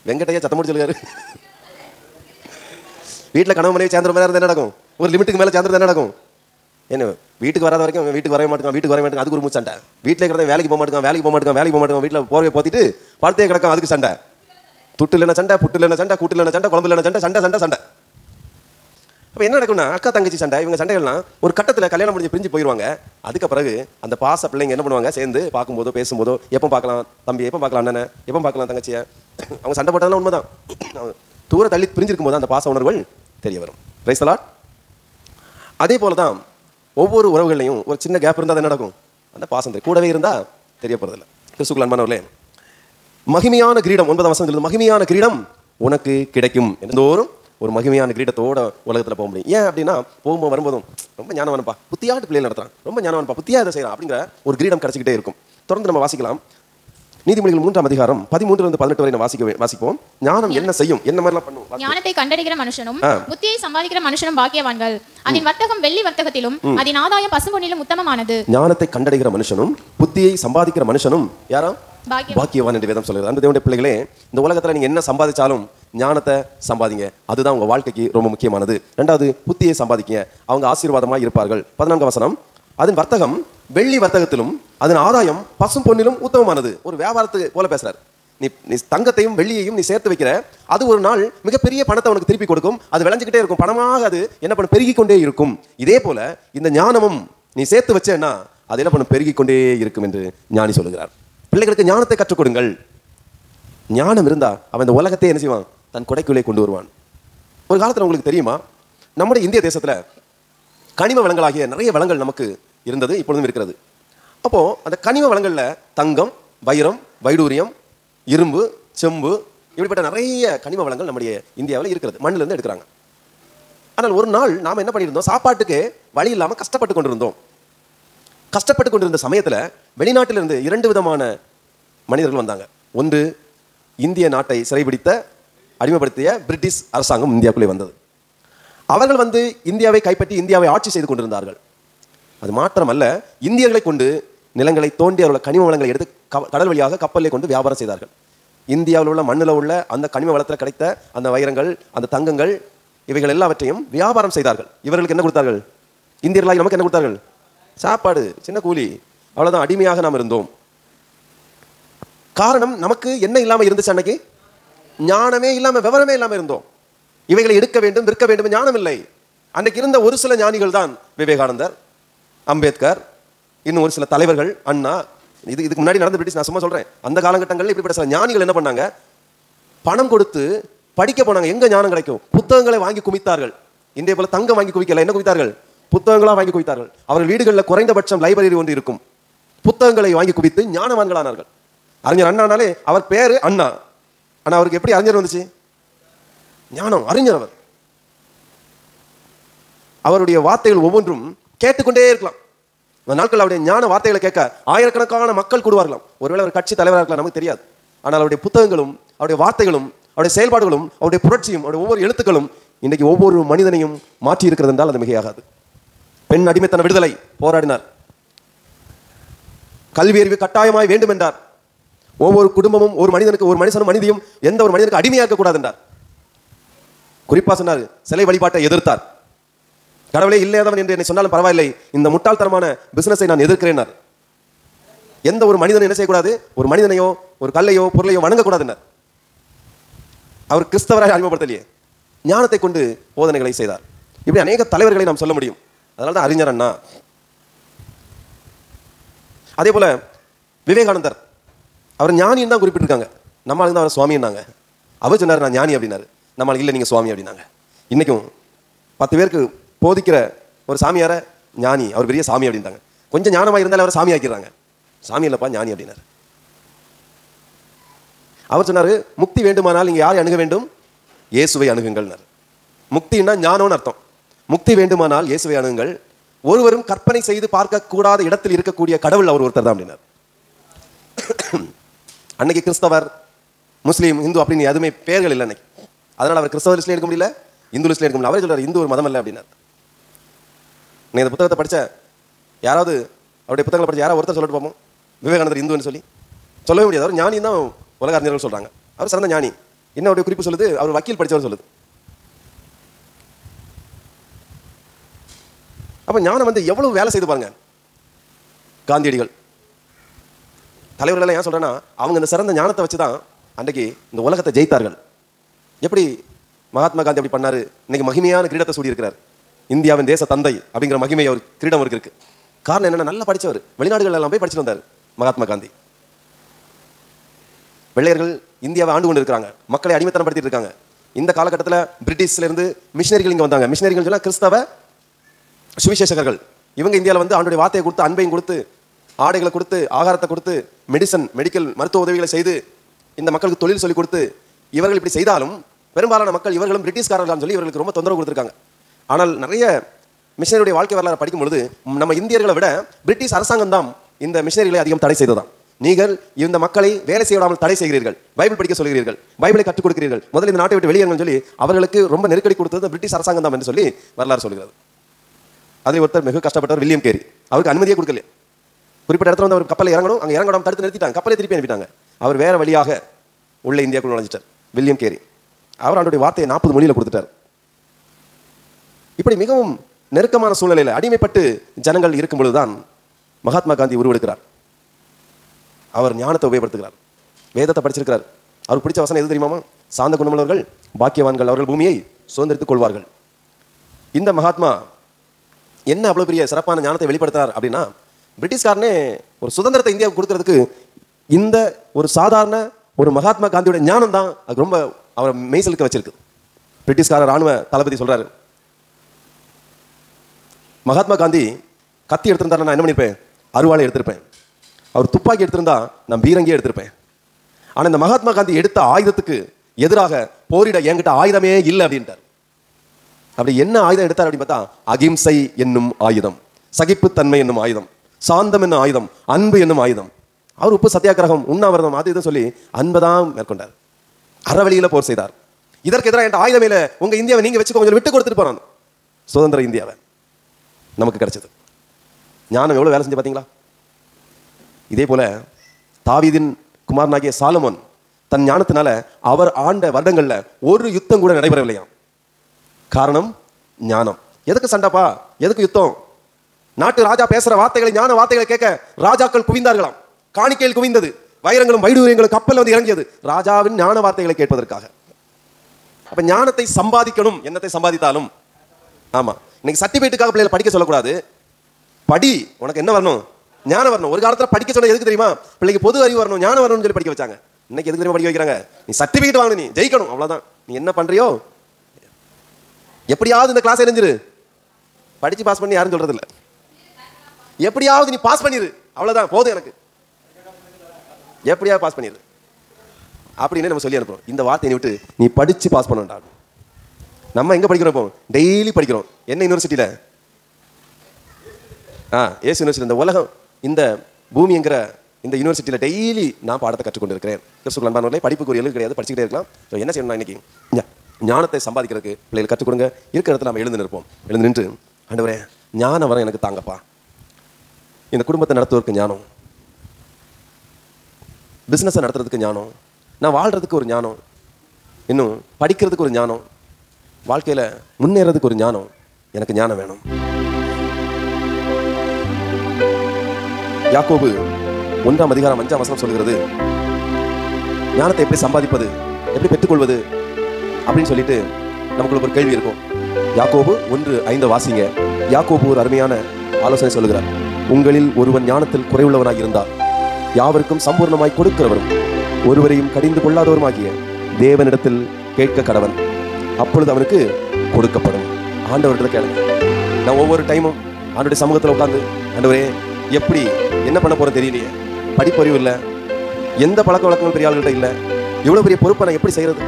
வெங்கட்டையா சத்தம் முடிச்சு சொல்லுவாரு, வீட்டில் கணவன் மனைவி சேர்ந்து மேலே இருந்தா என்ன நடக்கும்? ஒரு லிமிட்டுக்கு மேலே சேர்ந்து என்ன நடக்கும்? என்ன வீட்டுக்கு வராத வரைக்கும் வீட்டுக்கு வரவே மாட்டேங்க, அதுக்கு ஒரு மூச்சு சண்டை. வீட்டில் இருக்கிறத வேலைக்கு போக மாட்டேங்க, வீட்டில் போர்வை போத்திட்டு படுத்தே கிடக்கும், அதுக்கு சண்டை. துட்டு இல்லைன்னா சண்டை, புட்டு இல்லைன்னா சண்டை, கூட்டு இல்லைன்னா சண்டை, குழம்பு இல்லைன்னா சண்டை. அப்போ என்ன நடக்கும்னா, அக்கா தங்கச்சி சண்டை, இவங்க சண்டைகள்லாம் ஒரு கட்டத்தில் கல்யாணம் முடிஞ்சு பிரிஞ்சு போயிடுவாங்க. அதுக்கு பிறகு அந்த பாச பிள்ளைங்க என்ன பண்ணுவாங்க? சேர்ந்து பார்க்கும்போதோ பேசும்போதோ, எப்போ பார்க்கலாம் தம்பி, எப்போ பார்க்கலாம் அண்ணனை, எப்போ பார்க்கலாம் தங்கச்சியை, அவங்க சண்டை போட்டதெல்லாம் உண்மைதான். தூர தள்ளி பிரிஞ்சிருக்கும் போது அந்த பாச உணர்வுகள் தெரிய வரும். Price the Lord. அதே போல தான் ஒவ்வொரு உறவுகளையும் ஒரு சின்ன கேப் இருந்தால் என்ன நடக்கும்? அந்த பாசம் கூடவே இருந்தால் தெரிய போகிறதில்ல. கிறிஸ்துக்குள் அன்பானவர்களே, மகிமையான கிரீடம் 9ஆம் வசனம் சொல்லுது, மகிமையான கிரீடம் உனக்கு கிடைக்கும். எந்தோறும் ஒரு மகிமையான கிரீடத்தோட உலகத்தில் போக முடியும். ஏன் அப்படின்னா, போகும்போது வரும்போதும் ரொம்ப ஞானவானப்பா, புத்தியாட்டு பிள்ளைகள் நடத்துறான், ரொம்ப ஞானவானப்பா, புத்தியா இதை செய்யலாம் அப்படிங்கிற ஒரு கிரீடம் கிடைச்சிக்கிட்டே இருக்கும். தொடர்ந்து நம்ம வாசிக்கலாம். நீதிமொழிகள் 3ஆம் அதிகாரம் 13-18 வரை வாசிப்போம். ஞானம் என்ன செய்யும், என்ன மாதிரிலாம் பண்ணும்? ஞானத்தை கண்டடைகிற மனுஷனும் புத்தியை சம்பாதிக்கிற மனுஷனும் பாக்கியவான்கள். அதன் வர்த்தகம் வெள்ளி வர்த்தகத்திலும் அதன் ஆதாயம் பசும்பொன்னிலும் உத்தமமானது. ஞானத்தை கண்டடைகிற மனுஷனும் புத்தியை சம்பாதிக்கிற மனுஷனும் யாரா? பாக்கியவான் என்று வேதம் சொல்லுது. அந்த தேவனுடைய பிள்ளைகளே, இந்த உலகத்துல நீங்க என்ன சம்பாதிச்சாலும் ஞானத்தை சம்பாதிங்க, அதுதான் உங்க வாழ்க்கைக்கு ரொம்ப முக்கியமானது. 2வது, புத்தியை சம்பாதிக்க, அவங்க ஆசீர்வாதமாக இருப்பார்கள். 14ஆம் வசனம், அதன் வர்த்தகம் வெள்ளி வர்த்தகத்திலும் அதன் ஆதாயம் பசும் பொன்னிலும் உத்தமமானது. ஒரு வியாபாரத்துக்கு போல பேசுறாரு. நீ தங்கத்தையும் வெள்ளியையும் நீ சேர்த்து வைக்கிற, அது ஒரு நாள் மிகப்பெரிய பணத்தை உனக்கு திருப்பி கொடுக்கும். அது விளைஞ்சிக்கிட்டே இருக்கும், பணமாக அது என்ன பண்ண பெருகிக் கொண்டே இருக்கும். இதே போல இந்த ஞானமும் நீ சேர்த்து வச்சேன்னா அது என்ன பண்ண பெருகிக் கொண்டே இருக்கும் என்று ஞானி சொல்லுகிறார். பிள்ளைகளுக்கு ஞானத்தை கற்றுக் கொடுங்கள். ஞானம் இருந்தா அவன் இந்த உலகத்தை என்ன செய்வான்? தன் கொடைக்குள்ளே கொண்டு வருவான். ஒரு காலத்துல உங்களுக்கு தெரியுமா, நம்முடைய இந்திய தேசத்துல கனிம வளங்களாகிய நிறைய வளங்கள் நமக்கு இருந்தது, இப்பொழுதும் இருக்கிறது. அப்போ அந்த கனிம வளங்கள்ல தங்கம், வைரம், வைடூரியம், இரும்பு, செம்பு, இப்படிப்பட்ட நிறைய கனிம வளங்கள் நம்முடைய இந்தியாவில் இருக்கிறது, மண்ணில இருந்து எடுக்கிறாங்க. ஆனால் ஒரு நாள் நாம என்ன பண்ணியிருந்தோம், சாப்பாட்டுக்கு வழி இல்லாம கஷ்டப்பட்டு கொண்டிருந்தோம். கஷ்டப்பட்டு கொண்டிருந்த சமயத்துல வெளிநாட்டிலிருந்து 2 விதமான மனிதர்கள் வந்தாங்க. ஒன்று, இந்திய நாட்டை சிறைபிடித்த அடிமைப்படுத்திய பிரிட்டிஷ் அரசாங்கம் இந்தியாவுக்குள்ளே வந்தது. அவர்கள் வந்து இந்தியாவை கைப்பற்றி இந்தியாவை ஆட்சி செய்து கொண்டிருந்தார்கள். அது மாத்திரமல்ல, இந்தியர்களை கொண்டு நிலங்களை தோண்டி அவர்கள் கனிம வளங்களை எடுத்து கடல் வழியாக கப்பலை கொண்டு வியாபாரம் செய்தார்கள். இந்தியாவில் உள்ள மண்ணில் உள்ள அந்த கனிம வளத்தில் கிடைத்த அந்த வைரங்கள், அந்த தங்கங்கள், இவைகள் எல்லாவற்றையும் வியாபாரம் செய்தார்கள். இவர்களுக்கு என்ன கொடுத்தார்கள்? இந்தியர்களாகி நமக்கு என்ன கொடுத்தார்கள்? சாப்பாடு, சின்ன கூலி, அவ்வளவுதான். அடிமையாக நாம் இருந்தோம். காரணம், நமக்கு என்ன இல்லாம இருந்துச்சு அன்னைக்கு? ஞானமே இல்லாம, விவரமே இல்லாம இருந்தோம். இவைகளை எடுக்க வேண்டும், விற்க வேண்டும், ஞானம் இல்லை. அன்றைக்கு இருந்த ஒரு சில ஞானிகள் தான் விவேகானந்தர், அம்பேத்கர், இன்னும் ஒரு சில தலைவர்கள், அண்ணா. இதுக்கு முன்னாடி நடந்த பிரிட்டிஷ், நான் சும்மா சொல்றேன். அந்த காலகட்டங்களில் இப்படிப்பட்ட சில ஞானிகள் என்ன பண்ணாங்க? பணம் கொடுத்து படிக்க போனாங்க. எங்க ஞானம் கிடைக்கும்? புத்தகங்களை வாங்கி குவித்தார்கள். இன்றைய போல தங்கம் வாங்கி குவிக்கல, என்ன குவித்தார்கள்? புத்தகங்களா வாங்கி குவித்தார்கள். அவர்கள் வீடுகளில் குறைந்தபட்சம் லைப்ரரி ஒன்று இருக்கும். புத்தகங்களை வாங்கி குவித்து ஞானவான்களானார்கள். அறிஞர் அண்ணானாலே அவர் பேரு அண்ணா. ஆனா அவருக்கு எப்படி அறிஞர் வந்துச்சு? ஞானம், அறிஞர் அவர். அவருடைய வார்த்தைகள் ஒவ்வொன்றும் கேட்டுக்கொண்டே இருக்கலாம். அந்த நாட்கள் அவருடைய ஞான வார்த்தைகளை கேட்க ஆயிரக்கணக்கான மக்கள் கூடுவார்களாம். ஒருவேளை அவர் கட்சி தலைவராக இருக்கலாம், நமக்கு தெரியாது. ஆனால் அவருடைய புத்தகங்களும், அவருடைய வார்த்தைகளும், அவருடைய செயல்பாடுகளும், அவருடைய புரட்சியும், அவருடைய ஒவ்வொரு எழுத்துக்களும் இன்னைக்கு ஒவ்வொரு மனிதனையும் மாற்றி இருக்கிறது என்றால் அது மிகையாகாது. பெண் அடிமைத்தன விடுதலை போராடினார். கல்வி அறிவு கட்டாயமாய் வேண்டும் என்றார். ஒவ்வொரு குடும்பமும், ஒரு மனிதனுக்கு, ஒரு மனுஷனும் மனிதியும் எந்த ஒரு மனிதனுக்கு அடிமையாக்க கூடாது என்றார். குறிப்பா சொன்னார், சிலை வழிபாட்டை எதிர்த்தார். கடவுளே இல்லாதவன் என்று என்னை சொன்னாலும் பரவாயில்லை, இந்த முட்டாள்தனமான பிசினஸை நான் எதிர்க்கிறேன். எந்த ஒரு மனிதனும் என்ன செய்யக்கூடாது? ஒரு மனிதனையோ ஒரு கல்லையோ பொருளையோ வணங்கக்கூடாது. அவர் கிறிஸ்தவராக அறிமுகப்படுத்தலையே, ஞானத்தை கொண்டு போதனைகளை செய்தார். இப்படி அநேக தலைவர்களை நாம் சொல்ல முடியும். அதனால தான் அறிஞர் அண்ணா. அதே போல விவேகானந்தர், அவர் ஞானின்னு தான் குறிப்பிட்டிருக்காங்க. நம்மளுக்கு தான் அவர் சுவாமின்னாங்க. அவர் சொன்னார் நான் ஞானி அப்படின்னாரு. நம்மளுக்கு இல்லை, நீங்க சுவாமி அப்படின்னாங்க. இன்னைக்கும் 10 பேருக்கு போதிக்கிற ஒரு சாமியார ஞானி, அவர் பெரிய சாமி அப்படின்றாங்க. கொஞ்சம் ஞானமாக இருந்தாலும் அவர் சாமி ஆக்கிடுறாங்க. சாமி இல்லப்பா, ஞானி அப்படின்னாரு. அவர் சொன்னாரு, முக்தி வேண்டுமானால் நீங்க யாரை அணுக வேண்டும்? இயேசுவை அணுகுங்கள். முக்தின்னா ஞானம்னு அர்த்தம். முக்தி வேண்டுமானால் இயேசுவை அணுகுங்கள். ஒருவரும் கற்பனை செய்து பார்க்க கூடாத இடத்தில் இருக்கக்கூடிய கடவுள் அவர் ஒருத்தர் தான் அப்படின்னார். அன்னைக்கு கிறிஸ்தவர், முஸ்லீம், இந்து அப்படின்னு எதுவுமே பேர்கள் இல்லை அன்னைக்கு. அதனால அவர் கிறிஸ்தவ லிஸ்ட்ல எடுக்க முடியல, இந்து லிஸ்ட்ல எடுக்க முடியல. அவரே சொல்றாரு, இந்து ஒரு மதம் இல்லை அப்படின்னார். நீ இந்த புத்தகத்தை படிச்ச யாராவது, அவருடைய புத்தகங்களை படிச்ச யாராவது ஒருத்தர் சொல்லிட்டு போவோம் விவேகானந்தர் இந்துன்னு சொல்லவே முடியாது. அவர் ஞானி தான் உலக அறிஞர்கள் சொல்றாங்க. அவர் சிறந்த ஞானி. என்ன அவருடைய குறிப்பு சொல்லுது? அவர் வக்கீல் படிச்சவர் சொல்லுது. அப்ப ஞானம் வந்து எவ்வளவு வேலை செய்து பாருங்க. காந்தியடிகள், தலைவர்கள் எல்லாம் ஏன் சொல்றேன்னா, அவங்க இந்த சிறந்த ஞானத்தை வச்சுதான் அன்றைக்கு இந்த உலகத்தை ஜெயித்தார்கள். எப்படி மகாத்மா காந்தி அப்படி பண்ணாரு? இன்னைக்கு மகிமையான கிரீடத்தை சூடி இருக்கிறார். இந்தியாவின் தேச தந்தை அப்படிங்கிற மகிமை அவர் கிரீடம் அவருக்கு இருக்கு. காரணம் என்னன்னா, நல்லா படிச்சவர். வெளிநாடுகள் எல்லாம் போய் படிச்சுட்டு வந்தார் மகாத்மா காந்தி. வெள்ளையர்கள் இந்தியாவை ஆண்டு கொண்டு இருக்காங்க, மக்களை அடிமைத்தனப்படுத்திட்டு இருக்காங்க. இந்த காலகட்டத்தில் பிரிட்டிஷ்ல இருந்து மிஷினரிகள் இங்க வந்தாங்க. மிஷினரிகள் சொன்னா கிறிஸ்தவ சுவிசேஷகர்கள். இவங்க இந்தியாவில் வந்து ஆண்டுடைய வார்த்தையை கொடுத்து, அன்பையும் கொடுத்து, ஆடைகளை கொடுத்து, ஆகாரத்தை கொடுத்து, மெடிக்கல் மருத்துவ உதவிகளை செய்து, இந்த மக்களுக்கு தொழில் சொல்லிக் கொடுத்து, இவர்கள் இப்படி செய்தாலும் பெரும்பாலான மக்கள் இவர்களும் பிரிட்டிஷ்காரர்கள் சொல்லி இவர்களுக்கு ரொம்ப தொந்தரவு கொடுத்துருக்காங்க. ஆனால் நிறைய மிஷனரியுடைய வாழ்க்கை வரலாறு படிக்கும் பொழுது நம்ம இந்தியர்களை விட பிரிட்டிஷ் அரசாங்கம் தான் இந்த மிஷனரிகளை அதிகம் தடை செய்ததாம். நீங்கள் இந்த மக்களை வேலை செய்ய விடாமல் தடை செய்கிறீர்கள், பைபிள் படிக்க சொல்கிறீர்கள், பைபிளை கற்றுக் கொடுக்கிறீர்கள், முதல்ல இந்த நாட்டை விட்டு வெளியேறுங்கள் சொல்லி அவர்களுக்கு ரொம்ப நெருக்கடி கொடுத்தது பிரிட்டிஷ் அரசாங்கம் தான் என்று சொல்லி வரலாறு சொல்கிறது. அதில் ஒருத்தர் மிக கஷ்டப்பட்டவர் வில்லியம் கேரி. அவருக்கு அனுமதியே கொடுக்கல. குறிப்பிட்ட இடத்துல வந்து அவர் கப்பலை இறங்கணும், அங்கே இறங்கணும் தடுத்து நிறுத்திட்டாங்க, கப்பலை திருப்பி அனுப்பிட்டாங்க. அவர் வேற வழியாக உள்ள இந்தியாவுக்குள் நுழைஞ்சிட்டார் வில்லியம் கேரி. அவர் அவருடைய வார்த்தையை 40 மொழியில் கொடுத்துட்டார். இப்படி மிகவும் நெருக்கமான சூழ்நிலையில் அடிமைப்பட்டு ஜனங்கள் இருக்கும் பொழுதுதான் மகாத்மா காந்தி உருவெடுக்கிறார். அவர் ஞானத்தை உபயோகப்படுத்துகிறார். வேதத்தை படிச்சிருக்கிறார். அவருக்கு பிடிச்ச வசனம் எது தெரியுமாமா? சாந்த குணமுள்ளவர்கள் பாக்கியவான்கள், அவர்கள் பூமியை சுதந்திரித்துக் கொள்வார்கள். இந்த மகாத்மா என்ன அவ்வளவு பெரிய சிறப்பான ஞானத்தை வெளிப்படுத்துறார் அப்படின்னா, பிரிட்டிஷ்காரனே ஒரு சுதந்திரத்தை இந்தியாவுக்கு கொடுக்கறதுக்கு இந்த ஒரு சாதாரண ஒரு மகாத்மா காந்தியோட ஞானம் தான் அது ரொம்ப அவரை மெய்சலுக்கு வச்சிருக்கு. பிரிட்டிஷ்கார ராணுவ தளபதி சொல்றாரு, மகாத்மா காந்தி கத்தி எடுத்திருந்தாரு, நான் என்ன பண்ணிருப்பேன்? அருவாளை எடுத்திருப்பேன். அவர் துப்பாக்கி எடுத்திருந்தா நான் பீரங்கியே எடுத்திருப்பேன். ஆனா இந்த மகாத்மா காந்தி எடுத்த ஆயுதத்துக்கு எதிராக போரிட என்கிட்ட ஆயுதமே இல்லை அப்படின்ட்டார். அப்படி என்ன ஆயுதம் எடுத்தார் அப்படின்னு பார்த்தா, அகிம்சை என்னும் ஆயுதம், சகிப்புத்தன்மை என்னும் ஆயுதம், சாந்தம் என்னும் ஆயுதம், அன்பு என்னும் ஆயுதம். அவர் உப்பு சத்தியாகிரகம், உண்ணாவிரதம், அது இதை சொல்லி அன்பதான் மேற்கொண்டார். அறவழியில போர் செய்தார். இதற்கு எதிராக என்கிட்ட ஆயுதமே இல்லை, உங்க இந்தியாவை நீங்க வச்சுக்கோ, கொஞ்சம் விட்டு கொடுத்துட்டு போறாங்க. சுதந்திர இந்தியாவை நமக்கு கிடைச்சது. ஞானம் எவ்வளவு வேலை செஞ்சு பார்த்தீங்களா? இதே போல தாவீதின் குமாரனாகிய சாலமோன் தன் ஞானத்தினால அவர் ஆண்ட வருடங்கள்ல ஒரு யுத்தம் கூட நடைபெறவில்லையாம். காரணம் ஞானம். எதுக்கு சண்டைப்பா? எதுக்கு யுத்தம்? நாட்டு ராஜா பேசுற வார்த்தைகளை, ஞான வார்த்தைகளை கேட்க ராஜாக்கள் குவிந்தார்களாம். காணிக்கையில் குவிந்தது, வைரங்களும் வைடூரியங்களும் கப்பல் வந்து இறங்கியது ராஜாவின் ஞான வார்த்தைகளை கேட்பதற்காக. அப்ப ஞானத்தை சம்பாதிக்கணும். என்னத்தை சம்பாதித்தாலும், ஆமா, இன்னைக்கு சர்டிபிகேட்டுக்காக பிள்ளைகளை படிக்க சொல்லக்கூடாது. படி, உனக்கு என்ன வரணும்? ஞானம் வரணும். ஒரு காலத்துல படிக்க சொன்ன எதுக்கு தெரியுமா? பிள்ளைக்கு பொது அறிவு வரணும், ஞானம் வரணும்னு சொல்லி படிக்க வச்சாங்க. இன்னைக்கு எதுக்கு தெரியுமா படிக்க வைக்கிறாங்க? நீ சர்டிபிகேட் வாங்கணும், நீ ஜெயிக்கணும், அவ்வளவுதான். நீ என்ன பண்றியோ எப்படியாவது இந்த கிளாஸ் எரிஞ்சிரு, படிச்சு பாஸ் பண்ணி யாரும் சொல்றது இல்ல. எப்படியாவது நீ பாஸ் பண்ணிரு, அவ்வளவுதான் போதும் எனக்கு, எப்படியாவது பாஸ் பண்ணிரு அப்படின்னு நம்ம சொல்லி அனுப்புறோம். இந்த வார்த்தையை விட்டு நீ படிச்சு பாஸ் பண்ணா. நம்ம எங்க படிக்கிறோம்? இப்போ டெய்லி படிக்கிறோம். என்ன யூனிவர்சிட்டியில? ஏசு யூனிவர்சிட்டி. இந்த உலகம், இந்த பூமி என்கிற இந்த யூனிவர்சிட்டியில் டெய்லி நான் பாடத்தை கற்றுக்கொண்டு இருக்கிறேன். கிறிஸ்துவுக்குள் அன்பானவர்களே, படிப்புக்கு ஒரு எழுது கிடையாது, படிச்சுக்கிட்டே இருக்கலாம். ஸோ என்ன செய்யணும்? இன்னைக்கு ஞானத்தை சம்பாதிக்கிறதுக்கு பிள்ளைகள் கற்றுக் கொடுங்க. இருக்கிற இடத்துல நம்ம எழுந்து நிற்போம். எழுந்து நின்று, ஆண்டவரே ஞானம் வர எனக்கு தாங்கப்பா. இந்த குடும்பத்தை நடத்துவதற்கு ஞானம், பிஸ்னஸை நடத்துறதுக்கு ஞானம், நான் வாழ்றதுக்கு ஒரு ஞானம், இன்னும் படிக்கிறதுக்கு ஒரு ஞானம், வாழ்க்கையில முன்னேறதுக்கு ஒரு ஞானம், எனக்கு ஞானம் வேணும். யாக்கோபு 1:5 சொல்கிறது, ஞானத்தை எப்படி சம்பாதிப்பது, எப்படி பெற்றுக்கொள்வது அப்படின்னு சொல்லிட்டு நமக்கு ஒரு கேள்வி இருக்கும். யாக்கோபு 1:5 வாசிங்க. யாக்கோபு ஒரு அருமையான ஆலோசனை சொல்லுகிறார். உங்களில் ஒருவன் ஞானத்தில் குறைவுள்ளவனாக இருந்தால் யாவருக்கும் சம்பூர்ணமாய் கொடுக்கிறவரும் ஒருவரையும் கடிந்து கொள்ளாதவருமாகிய தேவனிடத்தில் கேட்க கடவன், அப்பொழுது அவனுக்கு கொடுக்கப்படும். ஆண்டவரிடத்துல கேளுங்க. நான் ஒவ்வொரு டைமும் ஆண்டவருடைய சமூகத்தில் உட்கார்ந்து, ஆண்டவரே எப்படி என்ன பண்ண போறேன் தெரியலையே, படிப்பறிவு இல்லை, எந்த பழக்க வழக்கங்கள் பெரிய ஆளுகிட்ட இல்லை, இவ்வளவு பெரிய பொறுப்பை நான் எப்படி செய்யறது?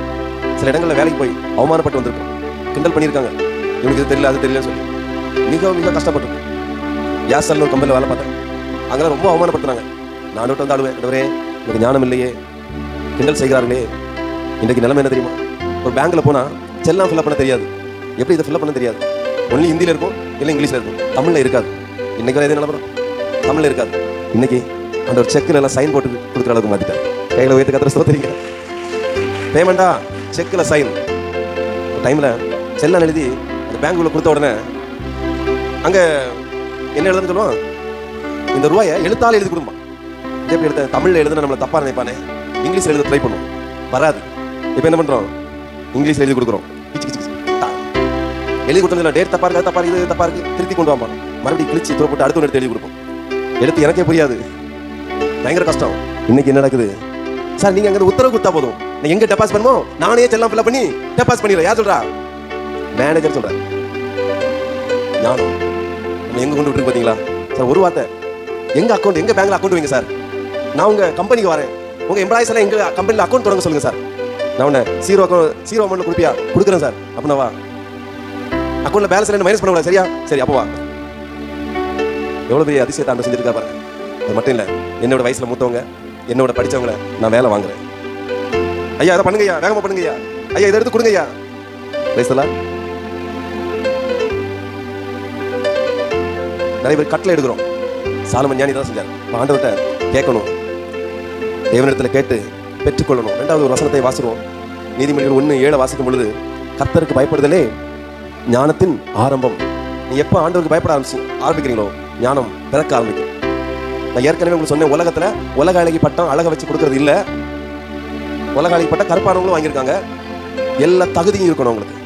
சில இடங்களில் வேலைக்கு போய் அவமானப்பட்டு வந்திருக்கோம், கிண்டல் பண்ணியிருக்காங்க, இவனுக்கு இது தெரியல அது தெரியலன்னு சொல்லி மிக மிக கஷ்டப்பட்டிருக்கோம். யாசல்னு ஒரு கம்பெனியில் வேலை பார்த்தேன், அங்கெல்லாம் ரொம்ப அவமானப்படுத்தினாங்க. நான் வந்து ஆடுவேன், ஆண்டவரே எனக்கு ஞானம் இல்லையே, கிண்டல் செய்கிறார்களே. இன்றைக்கு நிலைமை என்ன தெரியுமா? ஒரு பேங்க்ல போனா செல்லாம் ஃபில்அப் பண்ண தெரியாது, எப்படி இதை ஃபில்அப் பண்ண தெரியாது. ஒன்லி ஹிந்தியில் இருக்கும், இல்லை இங்கிலீஷ்ல இருக்கும், தமிழ்ல இருக்காது. இன்னைக்கு எது நிலவரம்? தமிழ்ல இருக்காது. இன்னைக்கு அந்த ஒரு செக்கில் எல்லாம் சைன் போட்டு கொடுக்குற அளவுக்கு மாத்திட்டார். கையில் உயர்த்து கத்திர ஸ்தோத்திரிங்க. பேமெண்டா செக்கில் சைன் டைம்ல செல்லாம் எழுதி அந்த பேங்க்குள்ள கொடுத்த உடனே அங்க என்ன எழுதுன்னு சொல்லுவான், இந்த ரூபாயை எழுத்தால எழுதி கொடுமா. எப்படி எழுத? தமிழ்ல எழுதுனா நம்மளை தப்பா நினைப்பானே, இங்கிலீஷ்ல எழுத ட்ரை பண்ணுவோம், வராது. இப்போ என்ன பண்றோம்? இங்கிலீஷ்ல எழுதி கொடுக்குறோம். எழுதி கொடுத்தா டேட் தப்பா இருக்கு, தப்பா இருக்கு, தப்பா இருக்கு, திருத்தி கொண்டு வாங்க. மறுபடியும் கிழிச்சு துறை போட்டு அடுத்த எடுத்து எழுதி கொடுப்போம். எழுத்து எனக்கே புரியாது, பயங்கர கஷ்டம். இன்னைக்கு என்ன நடக்குது? சார் நீங்க அங்க உத்தரவு கொடுத்தா போதும், நான் எங்க டெபாசிட் பண்ணுமோ நானே செல்லாம் ஃபில் பண்ணி டெபாசிட் பண்ணிடுறேன். யார் சொல்றா? மேனேஜர் சொல்றாரு. ஞானம் நம்ம எங்க கொண்டு விட்டுருக்கு பாத்தீங்களா? சார் ஒரு வார்த்தை, எங்க அக்கௌண்ட், எங்க பேங்க்ல அக்கௌண்ட் வைங்க சார், நான் உங்க கம்பெனிக்கு வரேன், உங்க எம்ப்ளாயிஸ் எல்லாம் எங்க கம்பெனில அக்கௌண்ட் தொடங்க சொல்லுங்க சார், நான் உன்னை ஜீரோ அமௌண்ட் கொடுப்பியா? கொடுக்குறேன் சார். அப்படின்னா வா, அக்கௌண்ட்ல பேலன்ஸ் என்ன மைனஸ் பண்ணக்கூடாது, சரியா? சரி அப்போ வா. எவ்வளவு பெரிய அதிசயத்தை ஆண்டு செஞ்சிருக்கா பாருங்க. அது மட்டும் இல்ல, என்னோட வயசுல மூத்தவங்க, என்னோட படிச்சவங்கள நான் வேலை வாங்குறேன். ஐயா இதை பண்ணுங்க ஐயா, வேகமா பண்ணுங்க ஐயா, ஐயா இதை எடுத்து கொடுங்க ஐயா. பேசலாம். நிறைய பேர் கட்டளை எடுக்கிறோம். சாலமன் ஞானி தான் செஞ்சார். ஆண்டவர்கிட்ட கேட்கணும், தேவனிடத்துல கேட்டு பெற்றுக்கொள்ளணும். 2வது ஒரு வசனத்தை வாசிக்கிறோம். நீதிமொழிகள் 1:7 வாசிக்கும் பொழுது, கர்த்தருக்கு பயப்படுதலே ஞானத்தின் ஆரம்பம். நீ எப்ப ஆண்டவருக்கு பயப்பட ஆரம்பிக்கிறீங்களோ ஞானம் பிறக்க ஆரம்பிக்கும். நான் ஏற்கனவே உங்களுக்கு சொன்னேன், உலகத்துல உலக அழகி பட்டம் அழக வச்சு கொடுக்கறது இல்ல, உலகாளிப்பட்ட கருப்பானவங்களும் வாங்கியிருக்காங்க. எல்லா தகுதியும் இருக்கணும் அவங்களுக்கு,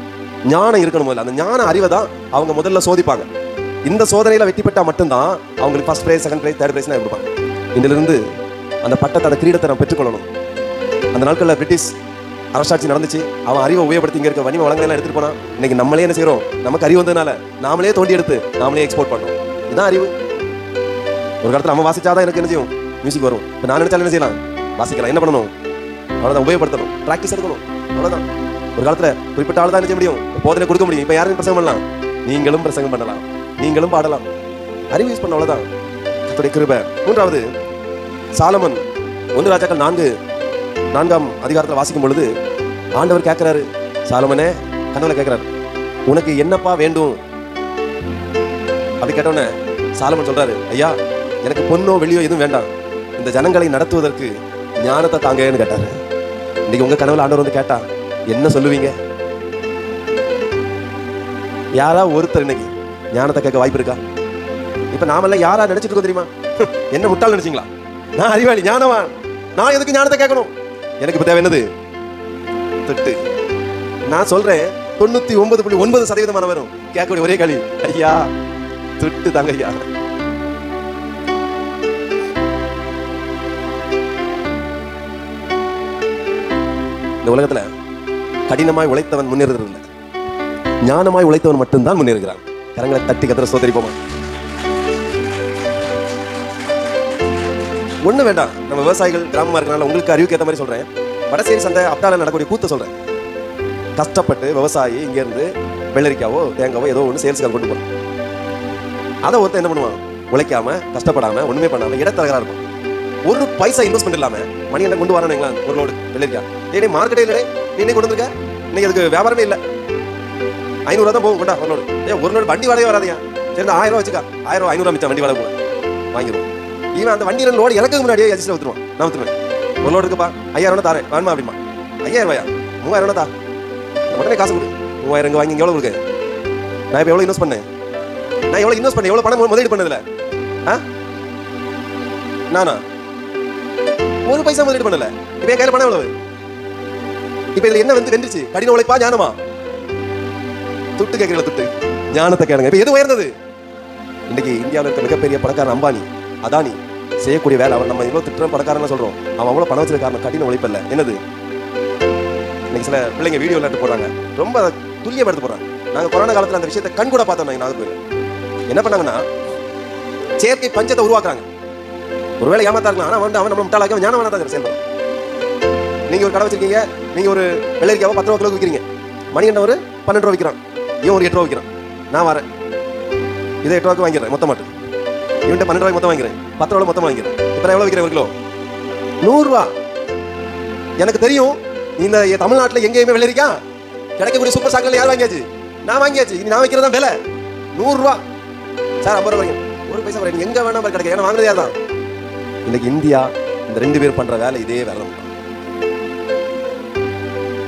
ஞானம் இருக்கணும். முதல்ல அந்த ஞான அறிவை தான் அவங்க முதல்ல சோதிப்பாங்க. இந்த சோதனையில வெற்றி பெற்றா மட்டும்தான் அவங்களுக்கு first prize, second prize, third prize கொடுப்பாங்க. இதிலிருந்து அந்த பட்டத்தை, அந்த கிரீடத்தை நம்ம பெற்றுக்கொள்ளணும். அந்த நாட்களில் பிரிட்டிஷ் அரசாட்சி நடந்துச்சு. அவன் அறிவை உபயோகப்படுத்தி இங்க இருக்க வணிக வளங்களை எடுத்துட்டு போனா. இன்னைக்கு நம்மளே என்ன செய்யறோம்? நமக்கு அறிவு வந்ததுனால நாமளே தோண்டி எடுத்து நாமளே எக்ஸ்போர்ட் பண்ணோம். இதுதான் அறிவு. ஒரு காலத்துல நம்ம வாசிச்சாதான் எனக்கு என்ன செய்யும்? மியூசிக் வரும். இப்போ நான் நினைச்சாலும் என்ன செய்யலாம்? வாசிக்கலாம். என்ன பண்ணணும்? அவ்வளோதான், உபயோகப்படுத்தணும், ப்ராக்டிஸ் எடுக்கணும், அவ்வளோதான். ஒரு காலத்துல குறிப்பிட்ட ஆள் தான் என்ன செய்ய முடியும்? போதனை கொடுக்க முடியும். இப்போ யாரும் பிரசங்கம் பண்ணலாம்? நீங்களும் பிரசங்கம் பண்ணலாம், நீங்களும் பாடலாம். அறிவு யூஸ் பண்ண, அவ்வளோதான். கர்த்தருடைய கிருபை. மூன்றாவது, சாலமன் 1 ராஜாக்கள் 4ஆம் அதிகாரத்தில் வாசிக்கும் பொழுது ஆண்டவர் கேட்கிறாரு, சாலமனே கனவுல கேட்கிறாரு, உனக்கு என்னப்பா வேண்டும்? அப்படி கேட்டோன்னே சாலமன் சொல்றாரு, ஐயா எனக்கு பொண்ணோ வெளியோ எதுவும் வேண்டாம், இந்த ஜனங்களை நடத்துவதற்கு ஞானத்தை தாங்கன்னு கேட்டாரு. இன்னைக்கு உங்க கனவுல ஆண்டவர் வந்து கேட்டா என்ன சொல்லுவீங்க? யாரா ஒருத்தர் இன்னைக்கு ஞானத்தை கேட்க வாய்ப்பு இருக்கா? இப்ப நாமெல்லாம் யாரா நினைச்சிட்டு இருக்கோம் தெரியுமா? என்ன முட்டாள் நினைச்சீங்களா? நான் அறிவாளி, ஞானவான், நான் எதுக்கு ஞானத்தை கேட்கணும்? எனக்கு இப்ப தேவை என்னது? திட்டு. நான் சொல்றேன் 99.9% வரும் கேட்கக்கூடிய ஒரே கேள்வி, ஐயா திட்டு தாங்க ஐயா. இந்த உலகத்துல கடினமாய் உழைத்தவன் முன்னேறுறது இல்லை, ஞானமாய் உழைத்தவன் மட்டும்தான் முன்னேறுகிறான். கரங்களை தட்டி கத்திர சோதரிப்போமா? ஒண்ணு வேண்டாம். நம்ம விவசாயிகள் கிராமமா இருக்கனால உங்களுக்கு அறிவுக்கு ஏற்ற மாதிரி சொல்றேன். வடசேரி சந்தை அப்டால நடக்கூடிய கூத்த சொல்றேன். கஷ்டப்பட்டு விவசாயி இங்க இருந்து வெள்ளரிக்காவோ தேங்காவோ ஏதோ ஒன்று சேல்ஸ்கால் கொண்டு போறான். அதை ஒருத்தர் என்ன பண்ணுவான்? உழைக்காம கஷ்டப்படாம ஒண்ணுமே பண்ணாம இடத்தரகரா இருக்கும். ஒரு பைசா இன்வெஸ்ட்மெண்ட் இல்லாம மணி என்ன கொண்டு வரானுங்களா? ஒரு லோடு வெள்ளரிக்கா ஏ மார்க்கெட்டே இல்லை, நீ என்ன கொண்டு வந்திருக்க? இன்னைக்கு அதுக்கு வியாபாரமே இல்லை. 500 ரூபா தான் போகும் கொண்டா ஒரு லோடு. ஒரு லோடு வண்டி வாடகை வராதியா? சரி 1000 ரூபா வச்சுக்கா, 1000 500 மிச்சம் வண்டி வாடகை போக வாங்கிடுவோம். இவன் அந்த வண்டி 2 லோடு இறக்க முன்னாடியே எஜிஸ்ட்ல ஊத்துருவான். நான் ஊத்துருவேன். ஒரு லோடு இருக்குப்பா, 5000 தாரேன் வேணுமா அப்படிமா? 5000 ரூபாயா? 3000 தா, உடனே காசு கொடு. 3000 இங்க வாங்கி எவ்வளவு இருக்கு? நான் இப்போ எவ்வளவு இன்வெஸ்ட் பண்ணேன்? நான் எவ்வளவு இன்வெஸ்ட் பண்ணேன்? எவ்வளவு பணம் முதலீடு பண்ணதுல? நானா ஒரு பைசா முதலீடு பண்ணல. இப்ப என் கையில பணம் எவ்வளவு? இப்ப இதுல என்ன வந்து வெந்துருச்சு? கடின உழைப்பா ஞானமா? துட்டு கேட்கல, துட்டு ஞானத்தை கேளுங்க. இப்ப எது உயர்ந்தது? இன்னைக்கு இந்தியாவில் இருக்க மிகப்பெரிய பணக்காரன் அம்பானி, அதானி செய்யக்கூடிய வேலை. அவர் நம்ம இவ்வளவு திட்டம் பணக்காரன் சொல்றோம், அவன் அவ்வளவு பணம் வச்சிருக்க காரணம் கடின உழைப்பு இல்ல. என்னது? இன்னைக்கு சில பிள்ளைங்க வீடியோ எடுத்து போடுறாங்க, ரொம்ப துல்லியம் எடுத்து போடுறாங்க. நாங்க கொரோனா காலத்துல அந்த விஷயத்தை கண் கூட பார்த்தோம். நாகர்கோவில் என்ன பண்ணாங்கன்னா செயற்கை பஞ்சத்தை உருவாக்குறாங்க. ஒருவேளை ஏமாத்தா இருக்கலாம், ஆனா வந்து அவன் நம்ம முட்டாளாக்க ஞானவானா தான் செயல்படும். நீங்க ஒரு கடை வச்சிருக்கீங்க, நீங்க ஒரு வெள்ளரிக்காவை 10 ரூபா கிலோ விற்கிறீங்க, மணி என்ன ஒரு 12 ரூபா விற்கிறான், இவன் ஒரு 8 ரூபா விற்கிறான். நான் வரேன், இதை 8 ரூபாய்க்கு வாங்கிறேன் மொத்தம் மாட்டு, இவன்ட்ட 12 ரூபாய்க்கு மொத்தம் வாங்கிறேன், 10 ரூபா மொத்தம் வாங்கிறேன். இப்ப எவ்வளவு விற்கிறேன்? 1 கிலோ 100 ரூபா. எனக்கு தெரியும் இந்த தமிழ்நாட்டில் எங்கேயுமே வெள்ளரிக்கா கிடைக்கக்கூடிய சூப்பர் ஸ்டாக்ல யார் வாங்கியாச்சு? நான் வாங்கியாச்சு. இனி நான் வைக்கிறதா விலை 100 ரூபா சார், 50 ரூபாய் ஒரு பைசா வரைக்கும் எங்க வேணா கிடைக்க. ஏன்னா வாங்குறது யார் தான்? இன்னைக்கு இந்தியா இந்த 2 பேர் பண்ற வேலை இதே வேலை.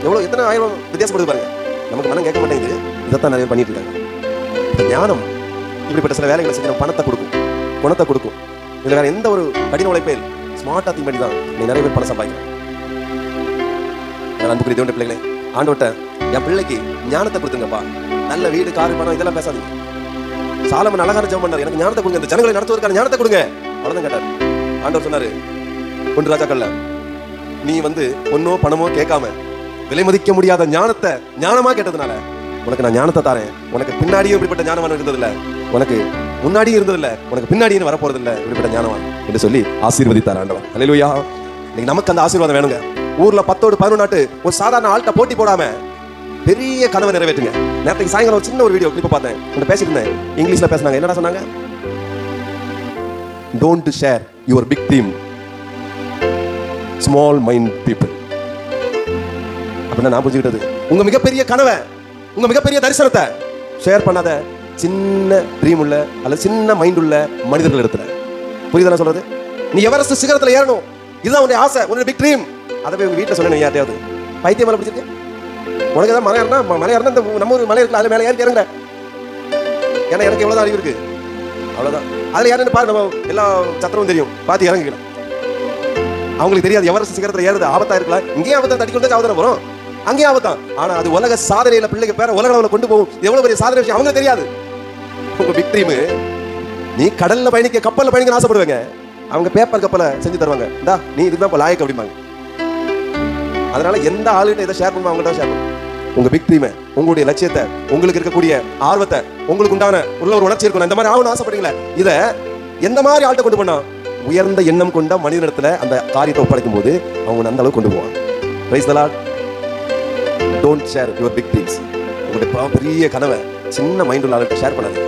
எவ்வளவு எத்தனை ஆயிரம் வித்தியாசப்படுது பாருங்க. நமக்கு மனம் கேட்க மாட்டேங்குது, இதைத்தான் நிறைய பண்ணிட்டு இருக்காங்க. இந்த ஞானம் இப்படிப்பட்ட சில வேலைகளை செஞ்சு பணத்தை கொடுக்கும், குணத்தை கொடுக்கும். இதுல வேற எந்த ஒரு கடின உழைப்பே இல்லை, ஸ்மார்ட்டா திங்க் பண்ணி தான் நீ நிறைய பேர் பணம் சம்பாதிக்கிறேன். அன்புக்குரிய தேவனுடைய பிள்ளைகளே, ஆண்டவர்ட்ட என் பிள்ளைக்கு ஞானத்தை கொடுத்துங்கப்பா. நல்ல வீடு, காரு, பணம் இதெல்லாம் பேசாதீங்க. சாலமன் அழகான ஜெபம் பண்ணாரு, எனக்கு ஞானத்தை கொடுங்க, இந்த ஜனங்களை நடத்துவதற்கான ஞானத்தை கொடுங்க. அவ்வளவுதான் கேட்டார். ஆண்டவர் சொன்னாரு 1 ராஜாக்கள்ல, நீ வந்து பொண்ணோ பணமோ கேட்காம விலை மதிக்க முடியாத ஞானத்தை ஞானமா கேட்டதுனால உனக்கு நான் ஞானத்தை தாரேன். உனக்கு பின்னாடியும் இப்படிப்பட்ட ஞானவான் இருந்ததில்ல, உனக்கு முன்னாடியும் இருந்ததில்ல, உனக்கு பின்னாடியும் வரப்போறது இல்லை இப்படிப்பட்ட ஞானவான் என்று சொல்லி ஆசீர்வதித்தார் ஆண்டவர். அல்லேலூயா. இன்னைக்கு நமக்கு அந்த ஆசீர்வாதம் வேணுங்க. ஊர்ல 10ஓடு 11 ஒரு சாதாரண ஆள்கிட்ட போட்டி போடாம பெரிய கனவை நிறைவேற்றுங்க. நேரத்துக்கு சாயங்காலம் ஒரு சின்ன ஒரு வீடியோ கிளிப் பார்த்தேன், உங்க பேசிட்டு இருந்தேன், இங்கிலீஷ்ல பேசினாங்க. என்னடா சொன்னாங்க? Don't share your big dream, small mind people. அப்படின்னா நான் புரிஞ்சுக்கிட்டது, உங்க மிகப்பெரிய கனவை, உங்க மிகப்பெரிய தரிசனத்தை ஷேர் பண்ணாத சின்ன ட்ரீம் உள்ள அல்லது சின்ன மைண்ட் உள்ள மனிதர்கள் இடத்துல. புரியுதா சொல்றது? நீ எவரெஸ்ட் சிகரத்துல ஏறணும், இதுதான் உன்னுடைய ஆசை, உன்னுடைய பிக் ட்ரீம். அதை போய் உங்க வீட்டில் சொன்ன யார்ட்டையாவது பைத்தியம் மேலே பிடிச்சிருக்கு? உனக்கு ஏதாவது மலை ஏறினா இந்த நம்ம ஒரு மலை இருக்குல்ல, அதில் மேலே ஏறி இறங்குற. ஏன்னா எனக்கு எவ்வளோதான் அறிவு இருக்கு, அவ்வளோதான். அதில் யாருன்னு பாரு, நம்ம எல்லா சத்திரமும் தெரியும், பார்த்து இறங்கிக்கலாம். அவங்களுக்கு தெரியாது எவரெஸ்ட் சிகரத்துல ஏறது ஆபத்தா இருக்கலாம், இங்கேயும் ஆபத்தா தட்டி கொண்டு சாவதான வரும், அங்கேயும் ஆபத்தான். ஆனா அது உலக சாதனையில பிள்ளைங்க பேர உலக அளவுல கொண்டு போகும். எவ்வளவு பெரிய சாதனை விஷயம் அவங்க தெரியாது. உங்க பிக் ட்ரீம், நீ கடல்ல பயணிக்க கப்பல்ல பயணிக்க ஆசைப்படுவாங்க, அவங்க பேப்பர் கப்பலை செஞ்சு தருவாங்க, இந்தா நீ இதுதான் லாயக்கு அப்படிம்பாங்க. அதனால எந்த ஆளுகிட்ட இதை ஷேர் பண்ணுமா அவங்கள்ட்ட ஷேர் பண்ணும். உங்க பிக் ட்ரீமை, உங்களுடைய லட்சியத்தை, உங்களுக்கு இருக்கக்கூடிய ஆர்வத்தை, உங்களுக்கு உண்டான உள்ள ஒரு உணர்ச்சி இருக்கணும், இந்த மாதிரி ஆகணும் ஆசைப்படுறீங்களா, இதை எந்த மாதிரி ஆள்கிட்ட கொண்டு போனா உயர்ந்த எண்ணம் கொண்ட மனிதனிடத்துல அந்த காரியத்தை ஒப்படைக்கும் போது அவங்க அந்த அளவுக்கு கொண்டு போவாங்க. Praise the Lord. Don't share your big dreams. உங்களுடைய பெரிய கனவை சின்ன மைண்ட் உள்ள ஆள்கிட்ட ஷேர் பண்ணாது,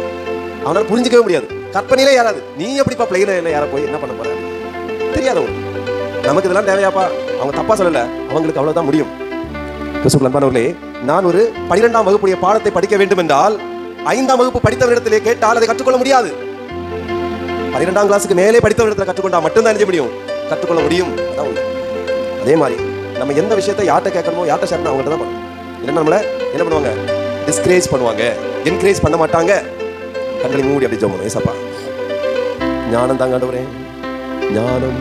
அவனால புரிஞ்சிக்கவே முடியாது. கற்பனையிலே யாராவது நீ எப்படிப்பா பிளெயினில் யாரை போய் என்ன பண்ண போற தெரியாதவங்க. நமக்கு இதெல்லாம் தேவையாப்பா, அவங்க தப்பா சொல்லல, அவங்களுக்கு அவ்வளவுதான் முடியும். கிறிஸ்துவுக்குள் அன்பானவர்களே, நான் ஒரு 12ஆம் வகுப்புடைய பாடத்தை படிக்க வேண்டும் என்றால் 5ஆம் வகுப்பு படித்தவரிடத்திலே கேட்டால் அதை கற்றுக்கொள்ள முடியாது. 12ஆம் கிளாஸுக்கு மேலே படித்தவரிடத்தில் கற்றுக்கொண்டா மட்டும்தான் என்ன முடியும், கற்றுக்கொள்ள முடியும். அதான் உண்மை. அதே மாதிரி நம்ம எந்த விஷயத்தை யார்கிட்ட கேட்கணுமோ யார்கிட்ட ஷேர் பண்ண அவங்கள்ட்ட தான் பண்ணணும். இல்லைன்னா நம்மள என்ன பண்ணுவாங்க, டிஸ்கரேஜ் பண்ணுவாங்க, என்கரேஜ் பண்ண மாட்டாங்க. கண்களை மூடி அப்படி ஜெபம், ஏசப்பா ஞானம் தாங்க ஆண்டவரே, ஞானம்.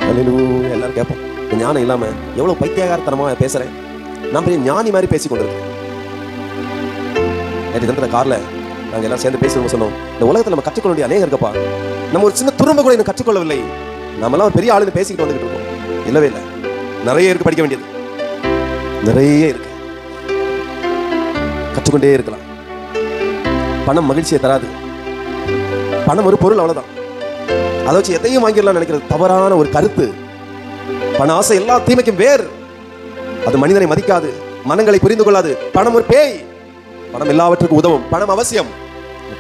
அல்லேலூயா. எல்லாரும் கேட்போம், ஞானம் இல்லாம எவ்வளவு பைத்தியகாரத்தனமா பேசுறேன், நான் பெரிய ஞானி மாதிரி பேசி கொண்டிருக்கேன். நேற்று தினத்துல கார்ல நாங்க எல்லாம் சேர்ந்து பேசுவோம், சொன்னோம் இந்த உலகத்துல நம்ம கற்றுக்கொள்ள வேண்டிய அநேகம் இருக்கப்பா, நம்ம ஒரு சின்ன துரும்ப கூட இன்னும் கற்றுக்கொள்ளவில்லை. நம்மளாம் ஒரு பெரிய ஆளுன்னு பேசிக்கிட்டு வந்துகிட்டு இருக்கோம். இல்லவே இல்லை, நிறைய இருக்கு படிக்க வேண்டியது, நிறைய இருக்கு, கற்றுக்கொண்டே இருக்கலாம். பணம் மகிழ்ச்சியை தராது, பணம் ஒரு பொருள், அவ்வளவுதான். அதை வச்சு எதையும் வாங்கிடலாம் நினைக்கிறது தவறான ஒரு கருத்து. பண ஆசை எல்லா தீமைக்கும் வேர், அது மனிதனை மதிக்காது, மனங்களை புரிந்து கொள்ளாது. பணம் ஒரு பேய், பணம் எல்லாவற்றுக்கும் உதவும், பணம் அவசியம்.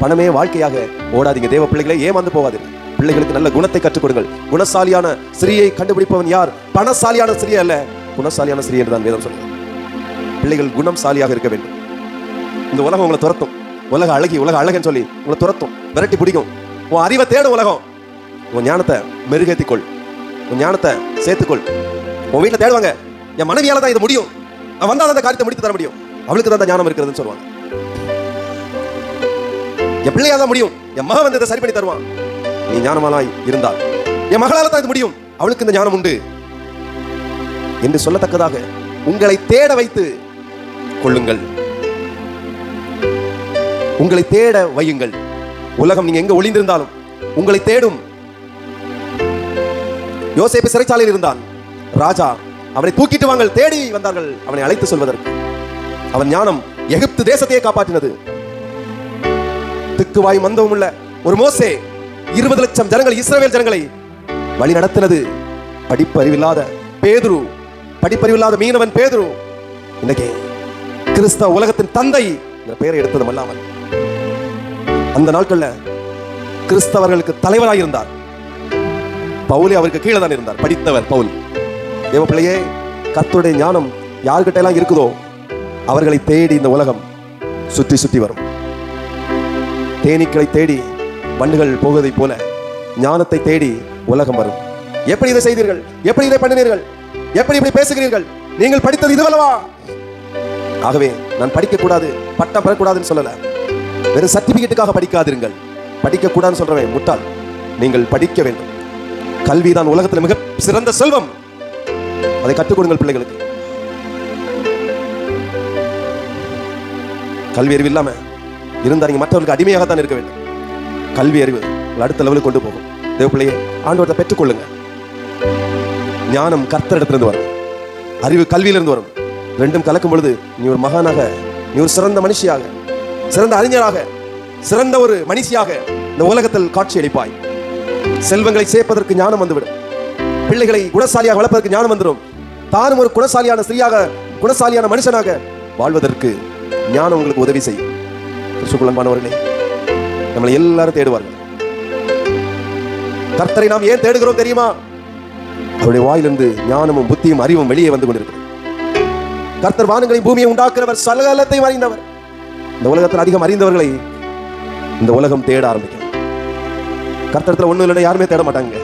பணமே வாழ்க்கையாக ஓடாதீங்க. தேவ பிள்ளைகளை ஏமாந்து போகாதீங்க. பிள்ளைகளுக்கு நல்ல குணத்தை கற்றுக் கொடுங்கள். குணசாலியான ஸ்திரீயை கண்டுபிடிப்பவன் யார்? பணசாலியான ஸ்திரீ அல்ல, குணசாலியான ஸ்திரீ என்றுதான் வேதம் சொல்கிறது. பிள்ளைகள் குணசாலியாக இருக்க வேண்டும். இந்த உலகம் உங்களை துரத்தும், உலக அழகி, உலக அழகன்னு சொல்லி உங்களை துரத்தும், விரட்டி பிடிக்கும். உன் அறிவை தேடும் உலகம். உன் ஞானத்தை மெருகேற்றிக்கொள், உன் ஞானத்தை சேர்த்துக்கொள். உன் வீட்டில் தேடுவாங்க, என் மனைவியால தான் இது முடியும், நான் வந்தால் அந்த காரியத்தை முடித்து தர முடியும், அவளுக்கு தான் ஞானம் இருக்கிறதுன்னு சொல்லுவாங்க. என் பிள்ளையால தான் முடியும், என் மகன் வந்து இதை சரி பண்ணி தருவான். நீ ஞானமானாய் இருந்தால் என் மகளால தான் இது முடியும், அவளுக்கு இந்த ஞானம் உண்டு என்று சொல்லத்தக்கதாக உங்களை தேட வைத்து கொள்ளுங்கள், உங்களை தேட வையுங்கள். உலகம் நீங்க எங்க ஒளிந்திருந்தாலும் உங்களை தேடும். யோசேப்பு சிறைச்சாலையில் இருந்தான், ராஜா அவனை தூக்கிட்டு வாங்கள் தேடி வந்தார்கள் அவனை அழைத்து சொல்வதற்கு. அவன் ஞானம் எகிப்து தேசத்தையே காப்பாற்றினது. திக்குவாய் மந்தவும் உள்ள ஒரு மோசே 20 லட்சம் ஜனங்கள், இஸ்ரவேல் ஜனங்களை வழி நடத்தினது. படிப்பறிவில்லாத பேதுரு, படிப்பறிவில்லாத மீனவன் பேதுரு இன்னைக்கு கிறிஸ்தவ உலகத்தின் தந்தை என்ற பெயரை எடுத்ததும் அல்லாமல் அந்த நாட்கள்ல கிறிஸ்தவர்களுக்கு தலைவராக இருந்தார். பவுலே அவருக்கு கீழே தான் இருந்தார், படித்தவர் பவுல். தேவ பிள்ளையே, கர்த்தருடைய ஞானம் யார்கிட்ட எல்லாம் இருக்குதோ அவர்களை தேடி இந்த உலகம் சுற்றி சுற்றி வரும். தேனீக்களை தேடி வண்டுகள் போவதை போல ஞானத்தை தேடி உலகம் வரும். எப்படி இதை செய்தீர்கள், எப்படி இதை பண்ணினீர்கள், எப்படி இப்படி பேசுகிறீர்கள், நீங்கள் படித்தது இதுவல்லவா? ஆகவே நான் படிக்க கூடாது, பட்டம் பெறக்கூடாதுன்னு சொல்லல, வெறும் சர்டிபிகேட்டுக்காக படிக்காதீர்கள். படிக்க கூடாதுன்னு சொல்றேன் முட்டாள். நீங்கள் படிக்க வேண்டும். கல்விதான் உலகத்தில் மிக சிறந்த செல்வம். அதை கற்றுக் கொடுங்கள் பிள்ளைகளுக்கு. கல்வி அறிவு இல்லாம இருந்தா நீங்க மற்றவர்களுக்கு அடிமையாகத்தான் இருக்க வேண்டும். கல்வி அறிவு அடுத்த லெவலுக்கு கொண்டு போகும். தேவ பிள்ளையே, ஆண்டவரை பெற்றுக் கொள்ளுங்க. ஞானம் கர்த்தரிடத்திலிருந்து வரும், அறிவு கல்வியிலிருந்து வரும். ரெண்டும் கலக்கும் பொழுது நீ ஒரு மகானாக, நீ ஒரு சிறந்த மனுஷியாக, சிறந்த அறிஞராக, சிறந்த ஒரு மனுஷியாக இந்த உலகத்தில் காட்சி அளிப்பாய். செல்வங்களை சேர்ப்பதற்கு ஞானம் வந்துவிடும். பிள்ளைகளை குணசாலியாக வளர்ப்பதற்கு ஞானம் வந்துடும். தானும் ஒரு குணசாலியான ஸ்திரீயாக, குணசாலியான மனுஷனாக வாழ்வதற்கு ஞானம் உங்களுக்கு உதவி செய்யும். கிறிஸ்துவுக்குள்ளானவர்களே, நம்மளை எல்லாரும் தேடுவார்கள். கர்த்தரை நாம் ஏன் தேடுகிறோம் தெரியுமா? அவருடைய வாயிலிருந்து ஞானமும் புத்தியும் அறிவும் வெளியே வந்து கொண்டிருக்கிறது. கர்த்தர் வானங்களையும் பூமியை உண்டாக்குறவர், சகலத்தையும் அறிந்தவர். இந்த உலகத்தில் அதிகம் அறிந்தவர்களை இந்த உலகம் தேட ஆரம்பிக்கும். கர்த்தரத்துல ஒண்ணு இல்லைன்னா யாருமே தேட மாட்டாங்க.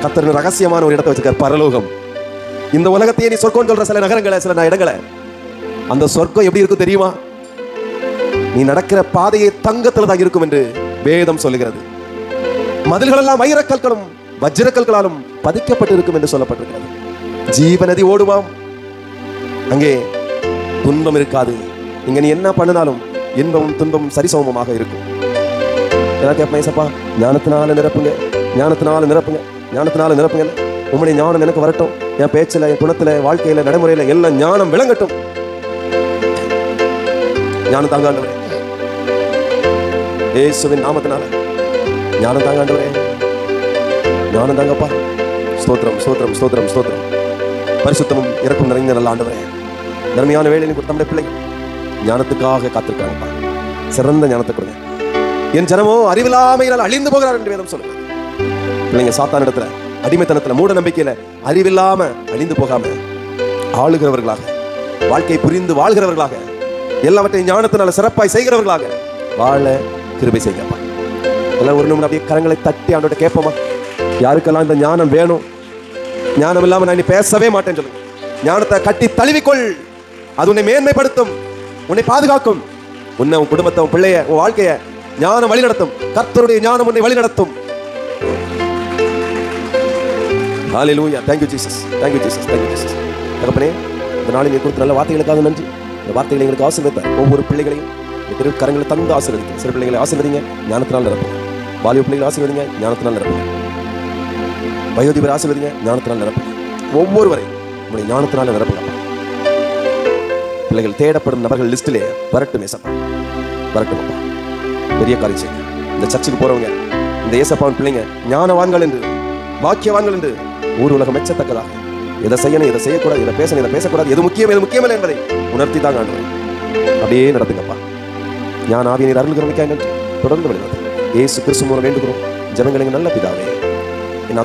கர்த்தர் ரகசியமான ஒரு இடத்தை வச்சிருக்கார், பரலோகம். இந்த உலகத்தையே நீ சொர்க்கம் சொல்ற சில நகரங்களை, சில இடங்களை, அந்த சொர்க்கம் எப்படி இருக்கும் தெரியுமா? நீ நடக்கிற பாதையை தங்கத்துல தான் இருக்கும் என்று வேதம் சொல்லுகிறது. மதில்கள் எல்லாம் வைரக்கற்களும் வஜ்ரக்கற்களாலும் பதிக்கப்பட்டிருக்கும் என்று சொல்லப்பட்டிருக்கிறது. ஜீவ நதி ஓடுவாம், அங்கே துன்பம் இருக்காது. இங்க நீ என்ன பண்ணினாலும் இன்பமும் துன்பமும் சரிசமமாக இருக்கும். ஏசப்பா ஞானத்தினால நிரப்புங்க, ஞானத்தினால நிரப்புங்க, ஞானத்தினால நிரப்புங்க. உம்முடைய ஞானம் எனக்கு வரட்டும். என் பேச்சில், என் குணத்துல, வாழ்க்கையில, நடைமுறையில எல்லாம் ஞானம் விளங்கட்டும். ஞானம் தாங்க ஆண்டவரே, இயேசுவின் நாமத்தினால ஞானம் தாங்க ஆண்டவரே, ஞானம் தாங்கப்பா. ஸ்தோத்திரம் ஸ்தோத்திரம் ஸ்தோத்திரம் ஸ்தோத்திரம். பரிசுத்தமும் இறக்கும் நிறைந்த நல்ல ஆண்டவரே, நன்மையான வேலையை கொடுத்த நம்முடைய பிள்ளை ஞானத்துக்காக காத்திருக்காங்கப்பா. சிறந்த ஞானத்தை கொடுங்க. என் ஜனமோ அறிவில்லாமையினால் அழிந்து போகிறார் என்று வேதம் சொல்லுங்க. பிள்ளைங்க சாத்தான் இடத்துல, அடிமைத்தனத்துல, மூட நம்பிக்கையில அறிவில்லாம அழிந்து போகாம ஆளுகிறவர்களாக, வாழ்க்கை புரிந்து வாழ்கிறவர்களாக, எல்லாவற்றையும் ஞானத்தினால சிறப்பாய் செய்கிறவர்களாக வாழ கிருபை செய்யப்பா. எல்லாம் ஒரு நிமிடம் அப்படியே கரங்களை தட்டி ஆண்டோட கேட்போமா? யாருக்கெல்லாம் இந்த ஞானம் வேணும், ஞானம் இல்லாம நான் பேசவே மாட்டேன்னு சொல்லுங்க. ஞானத்தை கட்டி தழுவிக்கொள். அது உன்னை மேன்மைப்படுத்தும், உன்னை பாதுகாக்கும், உன்னை, உன் குடும்பத்தை, உன் பிள்ளைய, உன் வாழ்க்கைய ஞானம் வழி நடத்தும். கர்த்தருடைய ஞானம் உன்னை வழி நடத்தும். ஹல்லேலூயா. Thank you Jesus. Thank you Jesus. Thank you Jesus. தகப்பனே, இந்த நாளில் நீ கொடுத்த நல்ல வார்த்தைகளுக்காக நன்றி. இந்த வார்த்தைகளை எங்களுக்கு ஆசீர்வதித்த ஒவ்வொரு பிள்ளைகளையும் திரு கரங்களை தந்து ஆசீர்வதிங்க. சிறு பிள்ளைகளை ஆசீர்வதிங்க, ஞானத்தினால் நிரப்புங்க. வாலிப பிள்ளைகளை ஆசீர்வதிங்க, ஞானத்தினால் நிரப்புங்க. வயோதிபர் ஆசீர்வதிங்க, ஞானத்தினால் நிரப்புங்க. ஒவ்வொருவரையும் உங்களுடைய ஞானத்தினால் நிரப்புங்க. பிள்ளைகள் தேடப்படும் நபர்கள் லிஸ்டிலே வரட்டும் ஏசப்பா, வரட்டும் அப்பா. பெரிய காரியம் செய்யுங்க. இந்த சர்ச்சுக்கு போறவங்க, இந்த ஏசப்பாவின் பிள்ளைங்க ஞானவான்கள் என்று, பாக்கியவான்கள் என்று ஊர் உலகம் மெச்சத்தக்கதாக எதை செய்யணும், எதை செய்யக்கூடாது, எதை பேசணும், எதை பேசக்கூடாது, எது முக்கியம், எது முக்கியமில்லை என்பதை உணர்த்தி தான் ஆண்டவரே. அப்படியே நடத்துங்கப்பா. ஞான ஆவியை நீர் அருள்கிறமைக்காக நன்றி. தொடர்ந்து வழிநடத்துங்க. இயேசு கிறிஸ்து மூலம் வேண்டுகிறோம் ஜெபங்களை நல்ல பிதாவே. என்